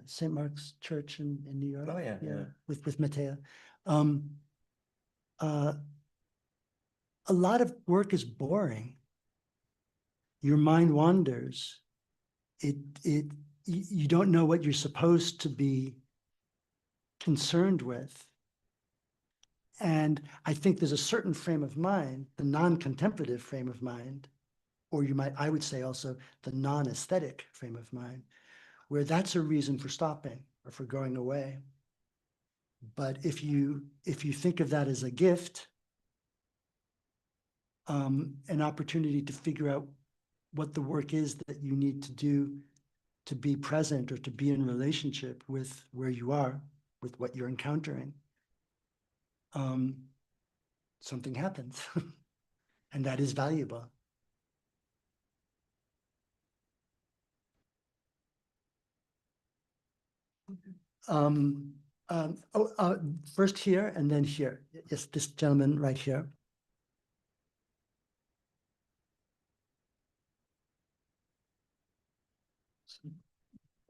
St. Mark's Church in New York. Oh, yeah. With Matea. A lot of work is boring. Your mind wanders. You don't know what you're supposed to be concerned with. And I think there's a certain frame of mind, the non-contemplative frame of mind, or I would say also the non-aesthetic frame of mind, where that's a reason for stopping or for going away. But if you think of that as a gift, an opportunity to figure out what the work is that you need to do to be present or to be in relationship with where you are, with what you're encountering, something happens. And that is valuable. First here and then here. Yes, this gentleman right here.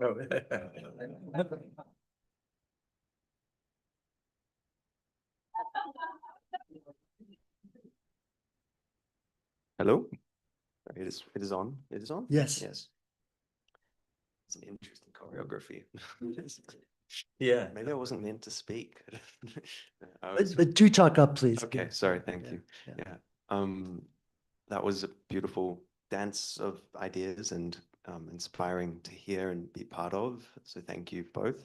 Oh. Hello? It is on. It is on? Yes. Yes. It's an interesting choreography. Yeah. Maybe I wasn't meant to speak. I was, But do talk up, please. okay, sorry, thank Yeah, you. yeah. Yeah. That was a beautiful dance of ideas and inspiring to hear and be part of. So thank you both.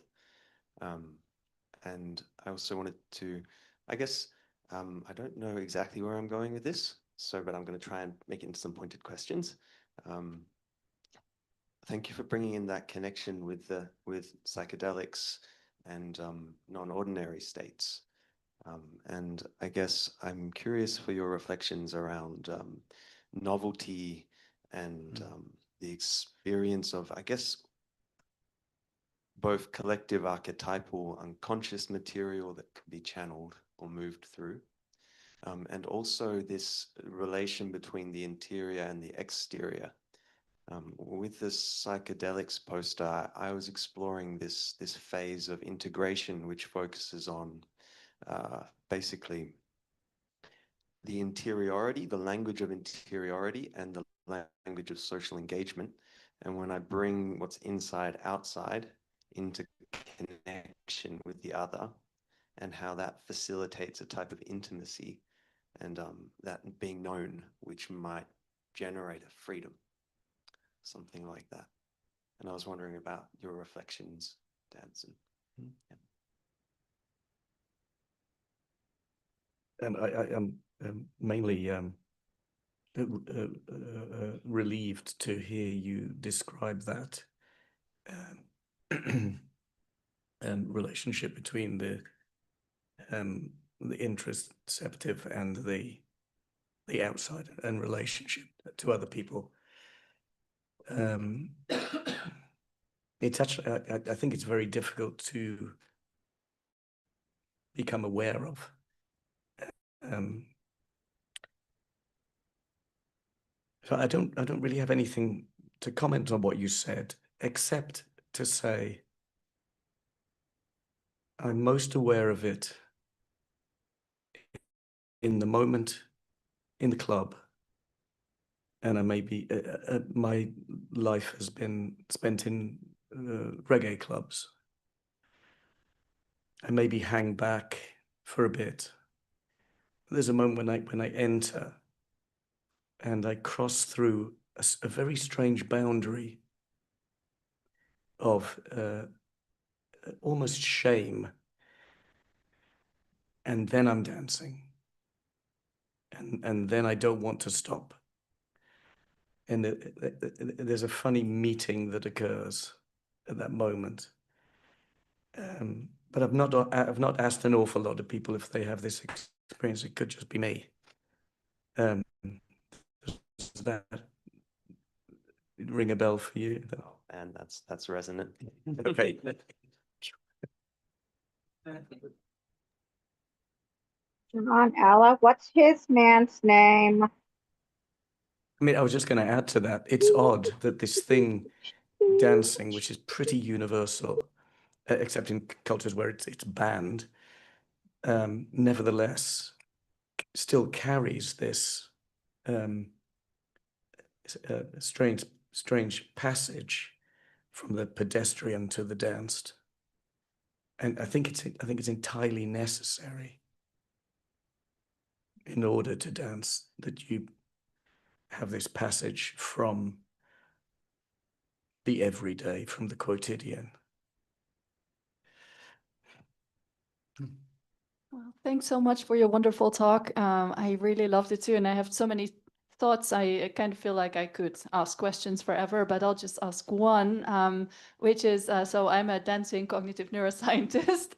And I also wanted to, I guess, I don't know exactly where I'm going with this, but I'm going to try and make it into some pointed questions. Thank you for bringing in that connection with psychedelics and non-ordinary states. And I guess I'm curious for your reflections around novelty and the experience of, I guess, both collective archetypal unconscious material that can be channeled or moved through, and also this relation between the interior and the exterior. With the psychedelics poster, I was exploring this phase of integration, which focuses on basically the interiority, the language of interiority, and the language of social engagement. And when I bring what's inside outside into connection with the other, and how that facilitates a type of intimacy and that being known, which might generate a freedom, something like that. And I was wondering about your reflections, Danson. Yeah. And I am mainly relieved to hear you describe that relationship between the interoceptive and the outside and relationship to other people. It's actually, I think it's very difficult to become aware of. So I don't really have anything to comment on what you said, except to say I'm most aware of it in the moment, in the club, and I maybe my life has been spent in reggae clubs. I maybe hang back for a bit. There's a moment when I enter and I cross through a very strange boundary of almost shame, and then I'm dancing, and then I don't want to stop. And there's a funny meeting that occurs at that moment. But I've not asked an awful lot of people if they have this experience. It could just be me. Does that ring a bell for you? Oh, and that's resonant. Okay. John Ella, what's his man's name? I mean, I was just going to add to that. It's odd that this thing, dancing, which is pretty universal, except in cultures where it's banned, nevertheless, still carries this strange passage from the pedestrian to the danced, and I think it's entirely necessary in order to dance that you have this passage from the everyday, from the quotidian. Well, thanks so much for your wonderful talk. I really loved it too, and I have so many thoughts. I kind of feel like I could ask questions forever, but I'll just ask one, which is, so I'm a dancing cognitive neuroscientist,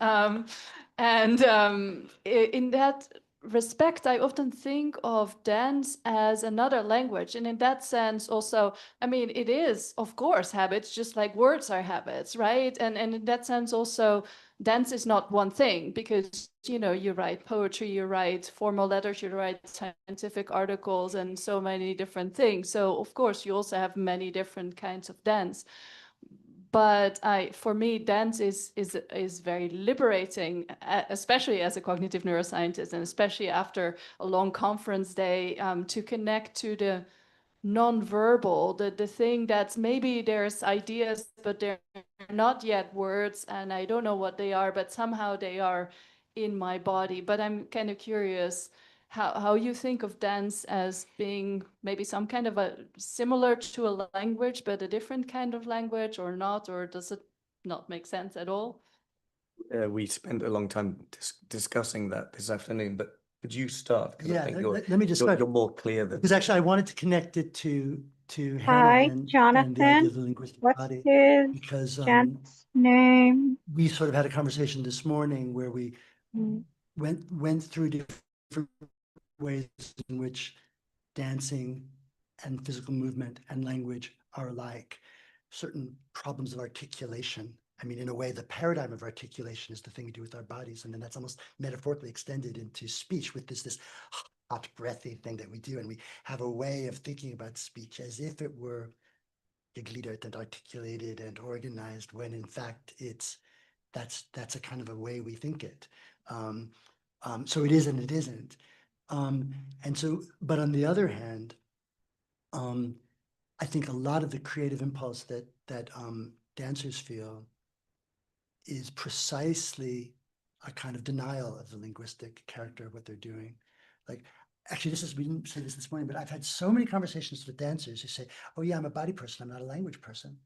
and in that respect, I often think of dance as another language. And in that sense also, I mean, it is, of course, habits, just like words are habits, right? And in that sense also, dance is not one thing, because, you know, you write poetry, you write formal letters, you write scientific articles, and so many different things. So of course, you also have many different kinds of dance. But for me, dance is very liberating, especially as a cognitive neuroscientist, and especially after a long conference day, to connect to the non-verbal, the thing that's maybe there's ideas, but they're not yet words, and I don't know what they are, but somehow they are in my body. But I'm kind of curious how you think of dance as being maybe some kind of a similar to a language, but a different kind of language, or not, or does it not make sense at all? We spent a long time discussing that this afternoon, but could you start? 'Cause I Yeah, think let me just you're start. more clear than Because actually I wanted to connect it to Hannah Hi, and the idea Jonathan. of the linguistic What's body, his because gent's name? we sort of had a conversation this morning where we Mm. went through different ways in which dancing and physical movement and language are like certain problems of articulation. I mean, in a way, the paradigm of articulation is the thing we do with our bodies, and then that's almost metaphorically extended into speech with this hot, breathy thing that we do, and we have a way of thinking about speech as if it were gegliedert and articulated and organized, when in fact that's a kind of a way we think it. So it is and it isn't. And so, but on the other hand, I think a lot of the creative impulse that dancers feel is precisely a kind of denial of the linguistic character of what they're doing. Like, actually, we didn't say this morning, but I've had so many conversations with dancers who say, oh yeah, I'm a body person, I'm not a language person.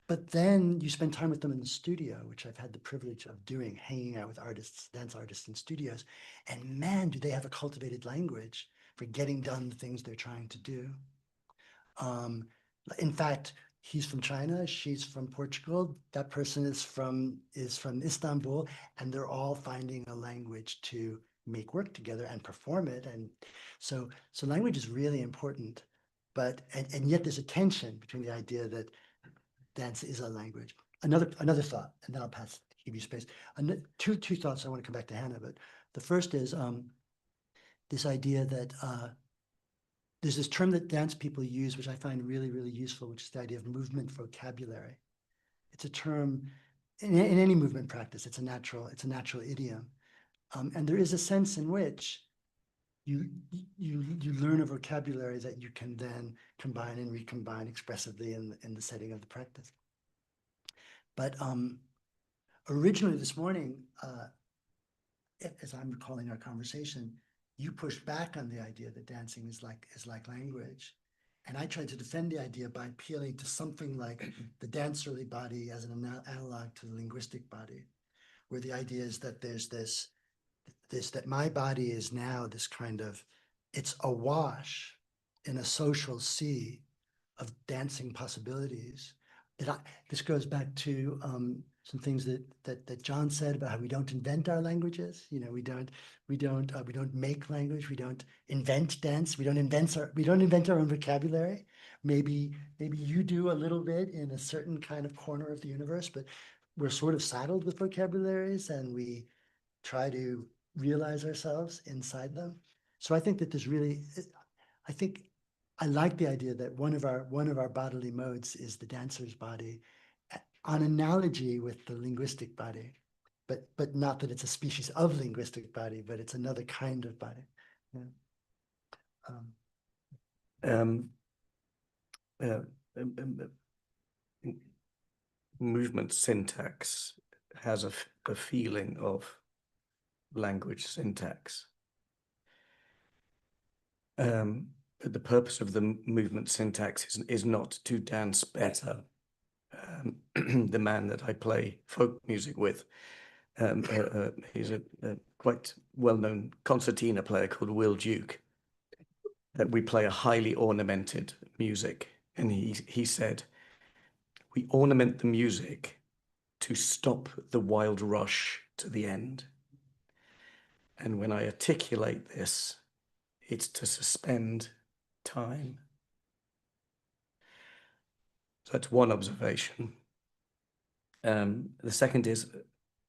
But then you spend time with them in the studio, which I've had the privilege of doing, hanging out with artists, dance artists in studios. And man, do they have a cultivated language for getting done the things they're trying to do. In fact, he's from China, she's from Portugal, that person is from Istanbul, and they're all finding a language to make work together and perform it. And so language is really important, but and yet there's a tension between the idea that dance is a language. Another thought, and then I'll give you space. Two thoughts. I want to come back to Hannah, but the first is this idea that there's this term that dance people use, which I find really, really useful, which is the idea of movement vocabulary. It's a term in any movement practice. It's a natural idiom, and there is a sense in which you learn a vocabulary that you can then combine and recombine expressively in the setting of the practice. But originally this morning, as I'm recalling our conversation, you pushed back on the idea that dancing is like language. And I tried to defend the idea by appealing to something like the dancerly body as an analog to the linguistic body, where the idea is that there's that my body is now this kind of, it's awash in a social sea of dancing possibilities. This goes back to some things that John said about how we don't invent our languages. You know, we don't make language. We don't invent dance. We don't invent our own vocabulary. Maybe you do a little bit in a certain kind of corner of the universe, but we're sort of saddled with vocabularies, and we try to realize ourselves inside them. So I think that I like the idea that one of our bodily modes is the dancer's body, on analogy with the linguistic body, but not that it's a species of linguistic body, but it's another kind of body. Yeah. Movement syntax has a feeling of language syntax. But the purpose of the movement syntax is not to dance better. The man that I play folk music with, he's a quite well-known concertina player called Will Duke. That we play a highly ornamented music, and he said, we ornament the music to stop the wild rush to the end. And when I articulate this, it's to suspend time. So that's one observation. The second is,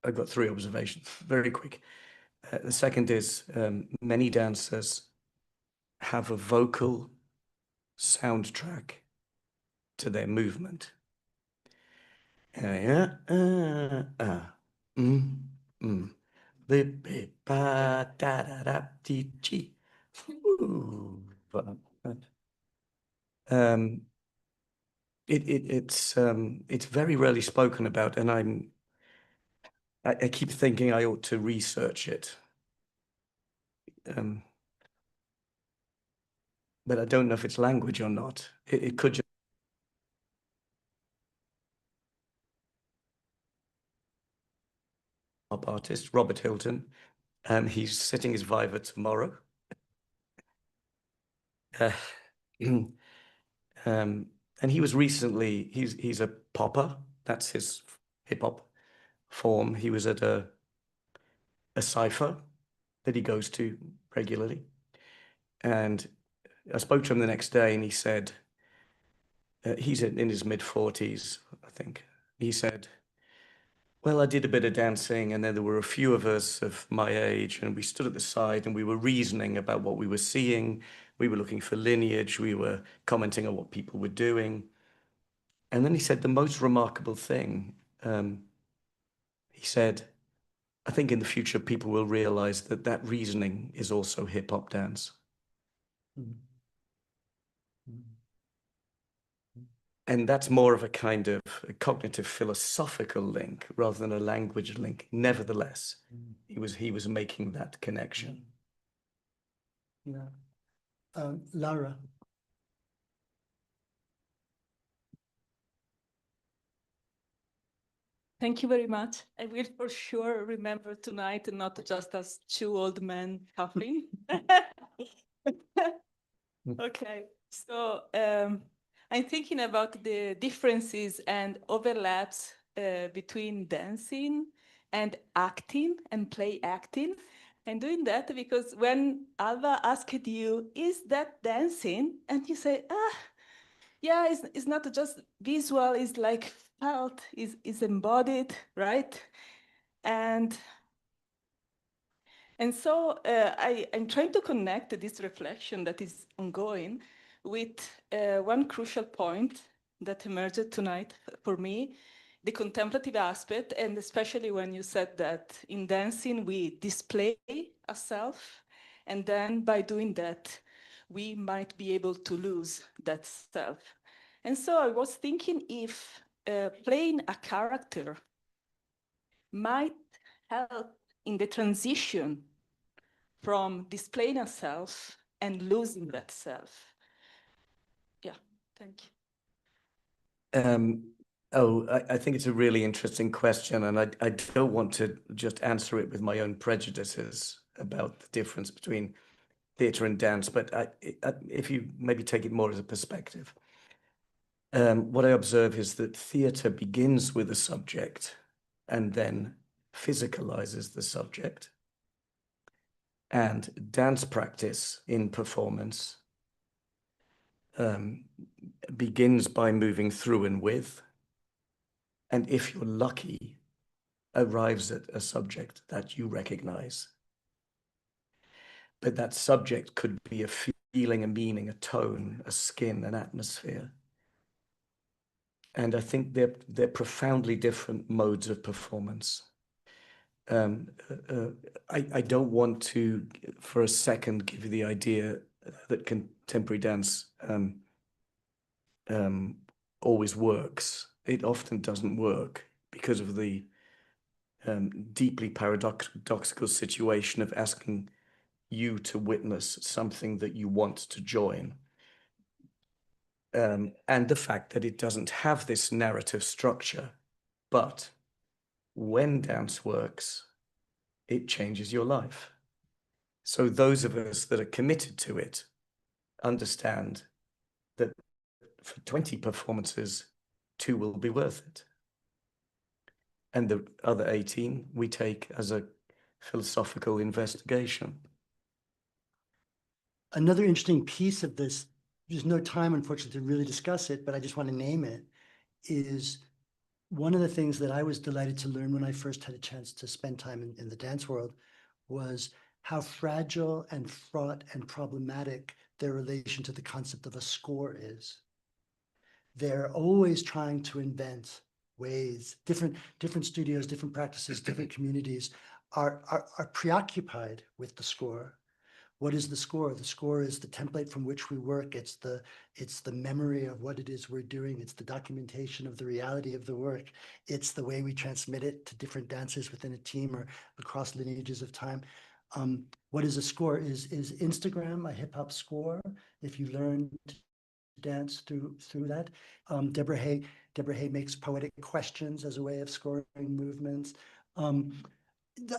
I've got three observations, very quick. The second is, many dancers have a vocal soundtrack to their movement. It's very rarely spoken about, and I keep thinking I ought to research it. But I don't know if it's language or not. It could just pop artist, Robert Hilton. He's sitting his Viva tomorrow. And he was recently, he's a popper. That's his hip hop form. He was at a cipher that he goes to regularly. And I spoke to him the next day, and he said, he's in his mid-40s, I think. He said, well, I did a bit of dancing, and then there were a few of us of my age, and we stood at the side and we were reasoning about what we were seeing. We were looking for lineage. We were commenting on what people were doing. And then he said the most remarkable thing. He said, I think in the future, people will realize that that reasoning is also hip hop dance. And that's more of a kind of a cognitive philosophical link rather than a language link. Nevertheless, he was making that connection. Yeah. Laura. Thank you very much. I will for sure remember tonight and not just as two old men coughing. Okay, so I'm thinking about the differences and overlaps between dancing and acting and play acting. I'm doing that because when Alva asked you, is that dancing? And you say, yeah, it's not just visual, it's like felt, is embodied, right? And so I'm trying to connect this reflection that is ongoing with one crucial point that emerged tonight for me, the contemplative aspect, and especially when you said that in dancing we display ourselves, and then by doing that, we might be able to lose that self. And so I was thinking if playing a character might help in the transition from displaying a self and losing that self. Yeah, thank you. I think it's a really interesting question, and I don't want to just answer it with my own prejudices about the difference between theatre and dance, but if you maybe take it more as a perspective, what I observe is that theatre begins with a subject and then physicalizes the subject. And dance practice in performance begins by moving through and with, and if you're lucky, arrives at a subject that you recognize. But that subject could be a feeling, a meaning, a tone, a skin, an atmosphere. And I think they're profoundly different modes of performance. I don't want to, for a second, give you the idea that contemporary dance always works. It often doesn't work because of the deeply paradoxical situation of asking you to witness something that you want to join. And the fact that it doesn't have this narrative structure. But when dance works, it changes your life. So those of us that are committed to it understand that for 20 performances, 2 will be worth it. And the other 18 we take as a philosophical investigation. Another interesting piece of this, there's no time, unfortunately, to really discuss it, but I just want to name it, is one of the things that I was delighted to learn when I first had a chance to spend time in the dance world was how fragile and fraught and problematic their relation to the concept of a score is. They're always trying to invent ways, different studios, different practices, different communities are preoccupied with the score. What is the score? The score is the template from which we work. It's the memory of what it is we're doing. It's the documentation of the reality of the work. It's the way we transmit it to different dancers within a team or across lineages of time. What is a score? Is Instagram a hip hop score? If you learn to dance through that. Deborah Hay makes poetic questions as a way of scoring movements.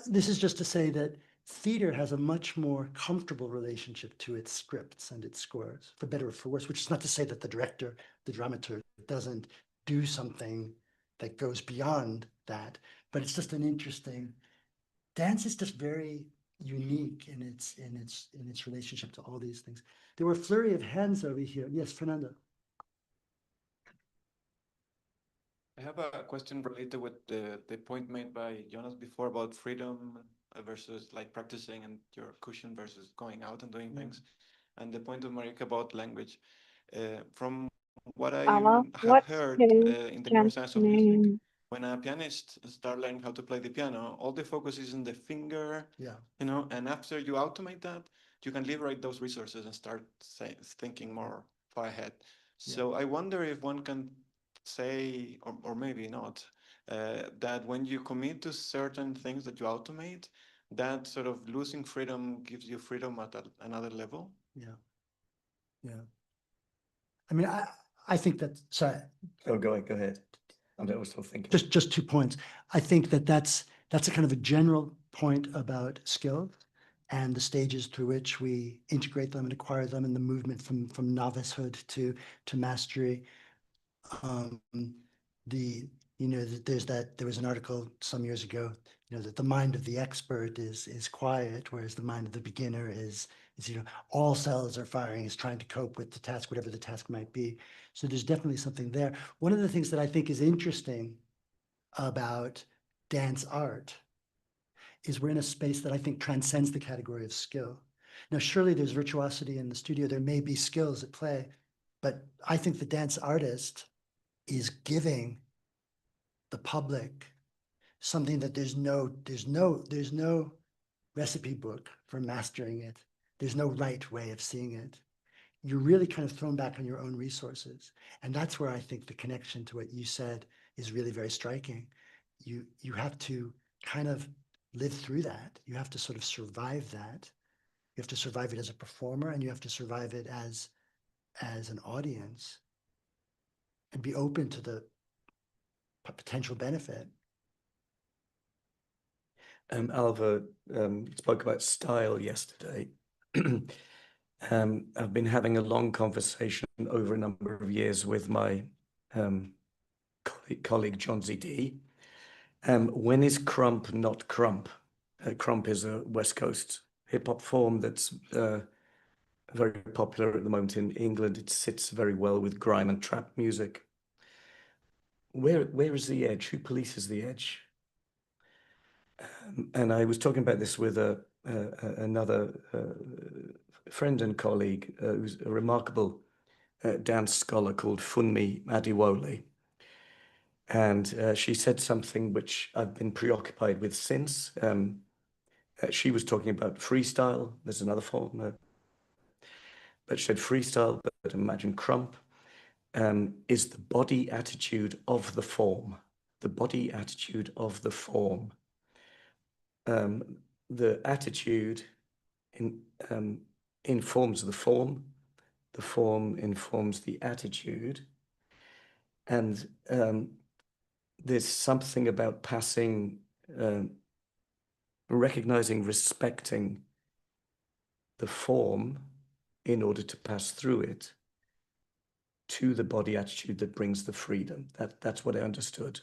This is just to say that theater has a much more comfortable relationship to its scripts and its scores, for better or for worse, which is not to say that the director, the dramaturg, doesn't do something that goes beyond that, but it's just an interesting, dance is just very unique in its relationship to all these things. There were a flurry of hands over here. Yes, Fernando. I have a question related with the point made by Jonas before about freedom versus like practicing and your cushion versus going out and doing things, and the point of Marika about language. From what I Alva, have what's heard his in the neuroscience of music, name? when a pianist start learning how to play the piano, all the focus is in the finger, Yeah. you know, and after you automate that, you can liberate those resources and start thinking more far ahead. So I wonder if one can say, or maybe not, that when you commit to certain things that you automate, that sort of losing freedom gives you freedom at another level. Yeah. Yeah. I mean, I think that, sorry. Oh, go ahead. I was still thinking. Just 2 points. I think that that's a kind of a general point about skill and the stages through which we integrate them and acquire them, and the movement from novicehood to mastery. There was an article some years ago, that the mind of the expert is quiet, whereas the mind of the beginner is all cells are firing, is trying to cope with the task, whatever the task might be. So there's definitely something there. One of the things that I think is interesting about dance art is we're in a space that I think transcends the category of skill. Now, surely there's virtuosity in the studio. There may be skills at play, but I think the dance artist is giving the public something that there's no recipe book for mastering it. There's no right way of seeing it. You're really kind of thrown back on your own resources. And that's where I think the connection to what you said is really very striking. You have to kind of live through that. You have to sort of survive that. You have to survive it as a performer, and you have to survive it as an audience, and be open to the potential benefit. Alva spoke about style yesterday. I've been having a long conversation over a number of years with my colleague John Z.D. When is crump not crump? Crump is a West Coast hip-hop form that's very popular at the moment in England. It sits very well with grime and trap music. Where is the edge? Who polices the edge? And I was talking about this with another friend and colleague who's a remarkable dance scholar called Funmi Adiwole. And she said something which I've been preoccupied with since. She was talking about freestyle. There's another form. But she said freestyle, but imagine crump is the body attitude of the form. The body attitude of the form. The attitude informs the form informs the attitude, and there's something about passing, recognizing, respecting the form in order to pass through it to the body attitude that brings the freedom. That's what I understood.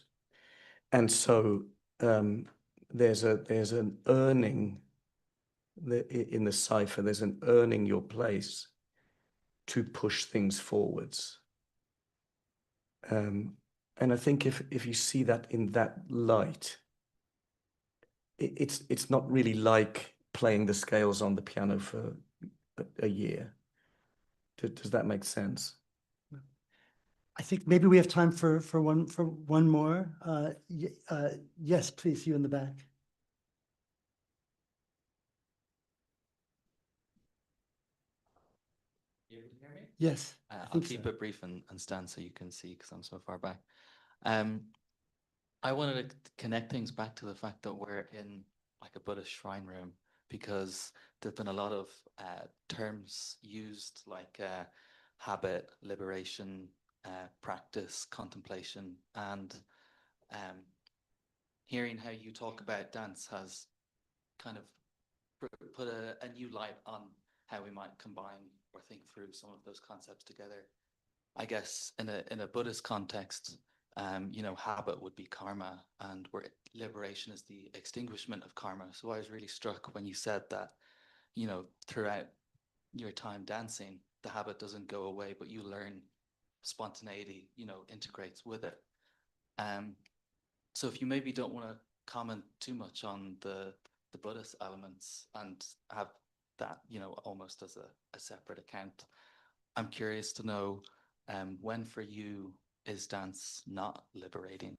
And so there's an earning in the cipher. There's an earning your place to push things forwards. And I think if you see that in that light, it's not really like playing the scales on the piano for a year. Does that make sense? I think maybe we have time for one more. Yes, please, you in the back. You able to hear me? Yes. I'll keep it brief and stand so you can see because I'm so far back. I wanted to connect things back to the fact that we're in like a Buddhist shrine room, because there's been a lot of terms used like habit, liberation, practice, contemplation, and hearing how you talk about dance has kind of put a new light on how we might combine or think through some of those concepts together. I guess in a Buddhist context, you know, habit would be karma, and where liberation is the extinguishment of karma. So I was really struck when you said that, you know, throughout your time dancing, the habit doesn't go away, but you learn spontaneity, you know, integrates with it. So if you maybe don't want to comment too much on the Buddhist elements and have that, you know, almost as a separate account, I'm curious to know when for you is dance not liberating?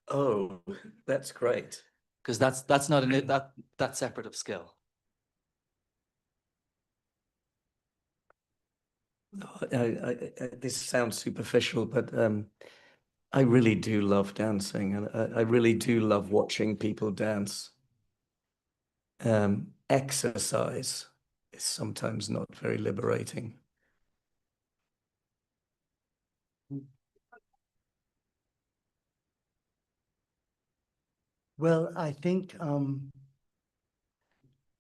Oh, that's great. Because that's not that's separate of skill. This sounds superficial, but I really do love dancing, and I really do love watching people dance. Exercise is sometimes not very liberating. Well, I think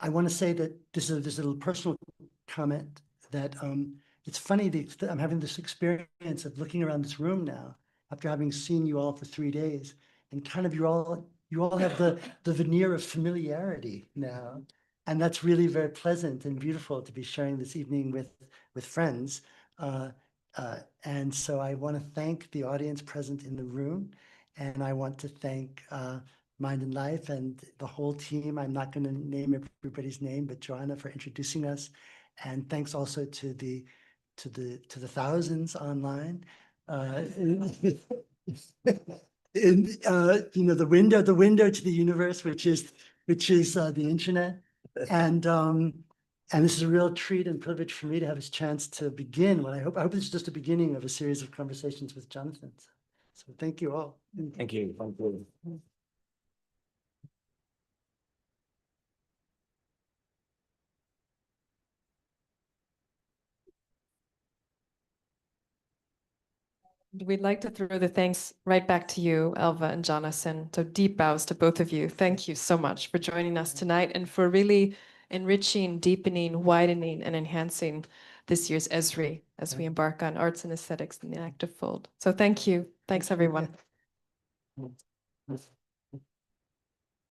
I want to say that this is a little personal comment that it's funny that I'm having this experience of looking around this room now after having seen you all for 3 days, and kind of you all have the veneer of familiarity now, and that's really very pleasant and beautiful to be sharing this evening with friends. And so I want to thank the audience present in the room, and I want to thank Mind and Life and the whole team. I'm not going to name everybody's name, but Joanna for introducing us, and thanks also to the thousands online. You know, the window to the universe, which is the internet, and this is a real treat and privilege for me to have this chance to begin what I hope this is just a beginning of a series of conversations with Jonathan. So thank you all. Thank you. Thank you. We'd like to throw the thanks right back to you, Alva and Jonathan. So deep bows to both of you. Thank you so much for joining us tonight and for really enriching, deepening, widening, and enhancing this year's Esri as we embark on arts and aesthetics in the Enactive Fold. So thank you. Thanks, everyone. Yes.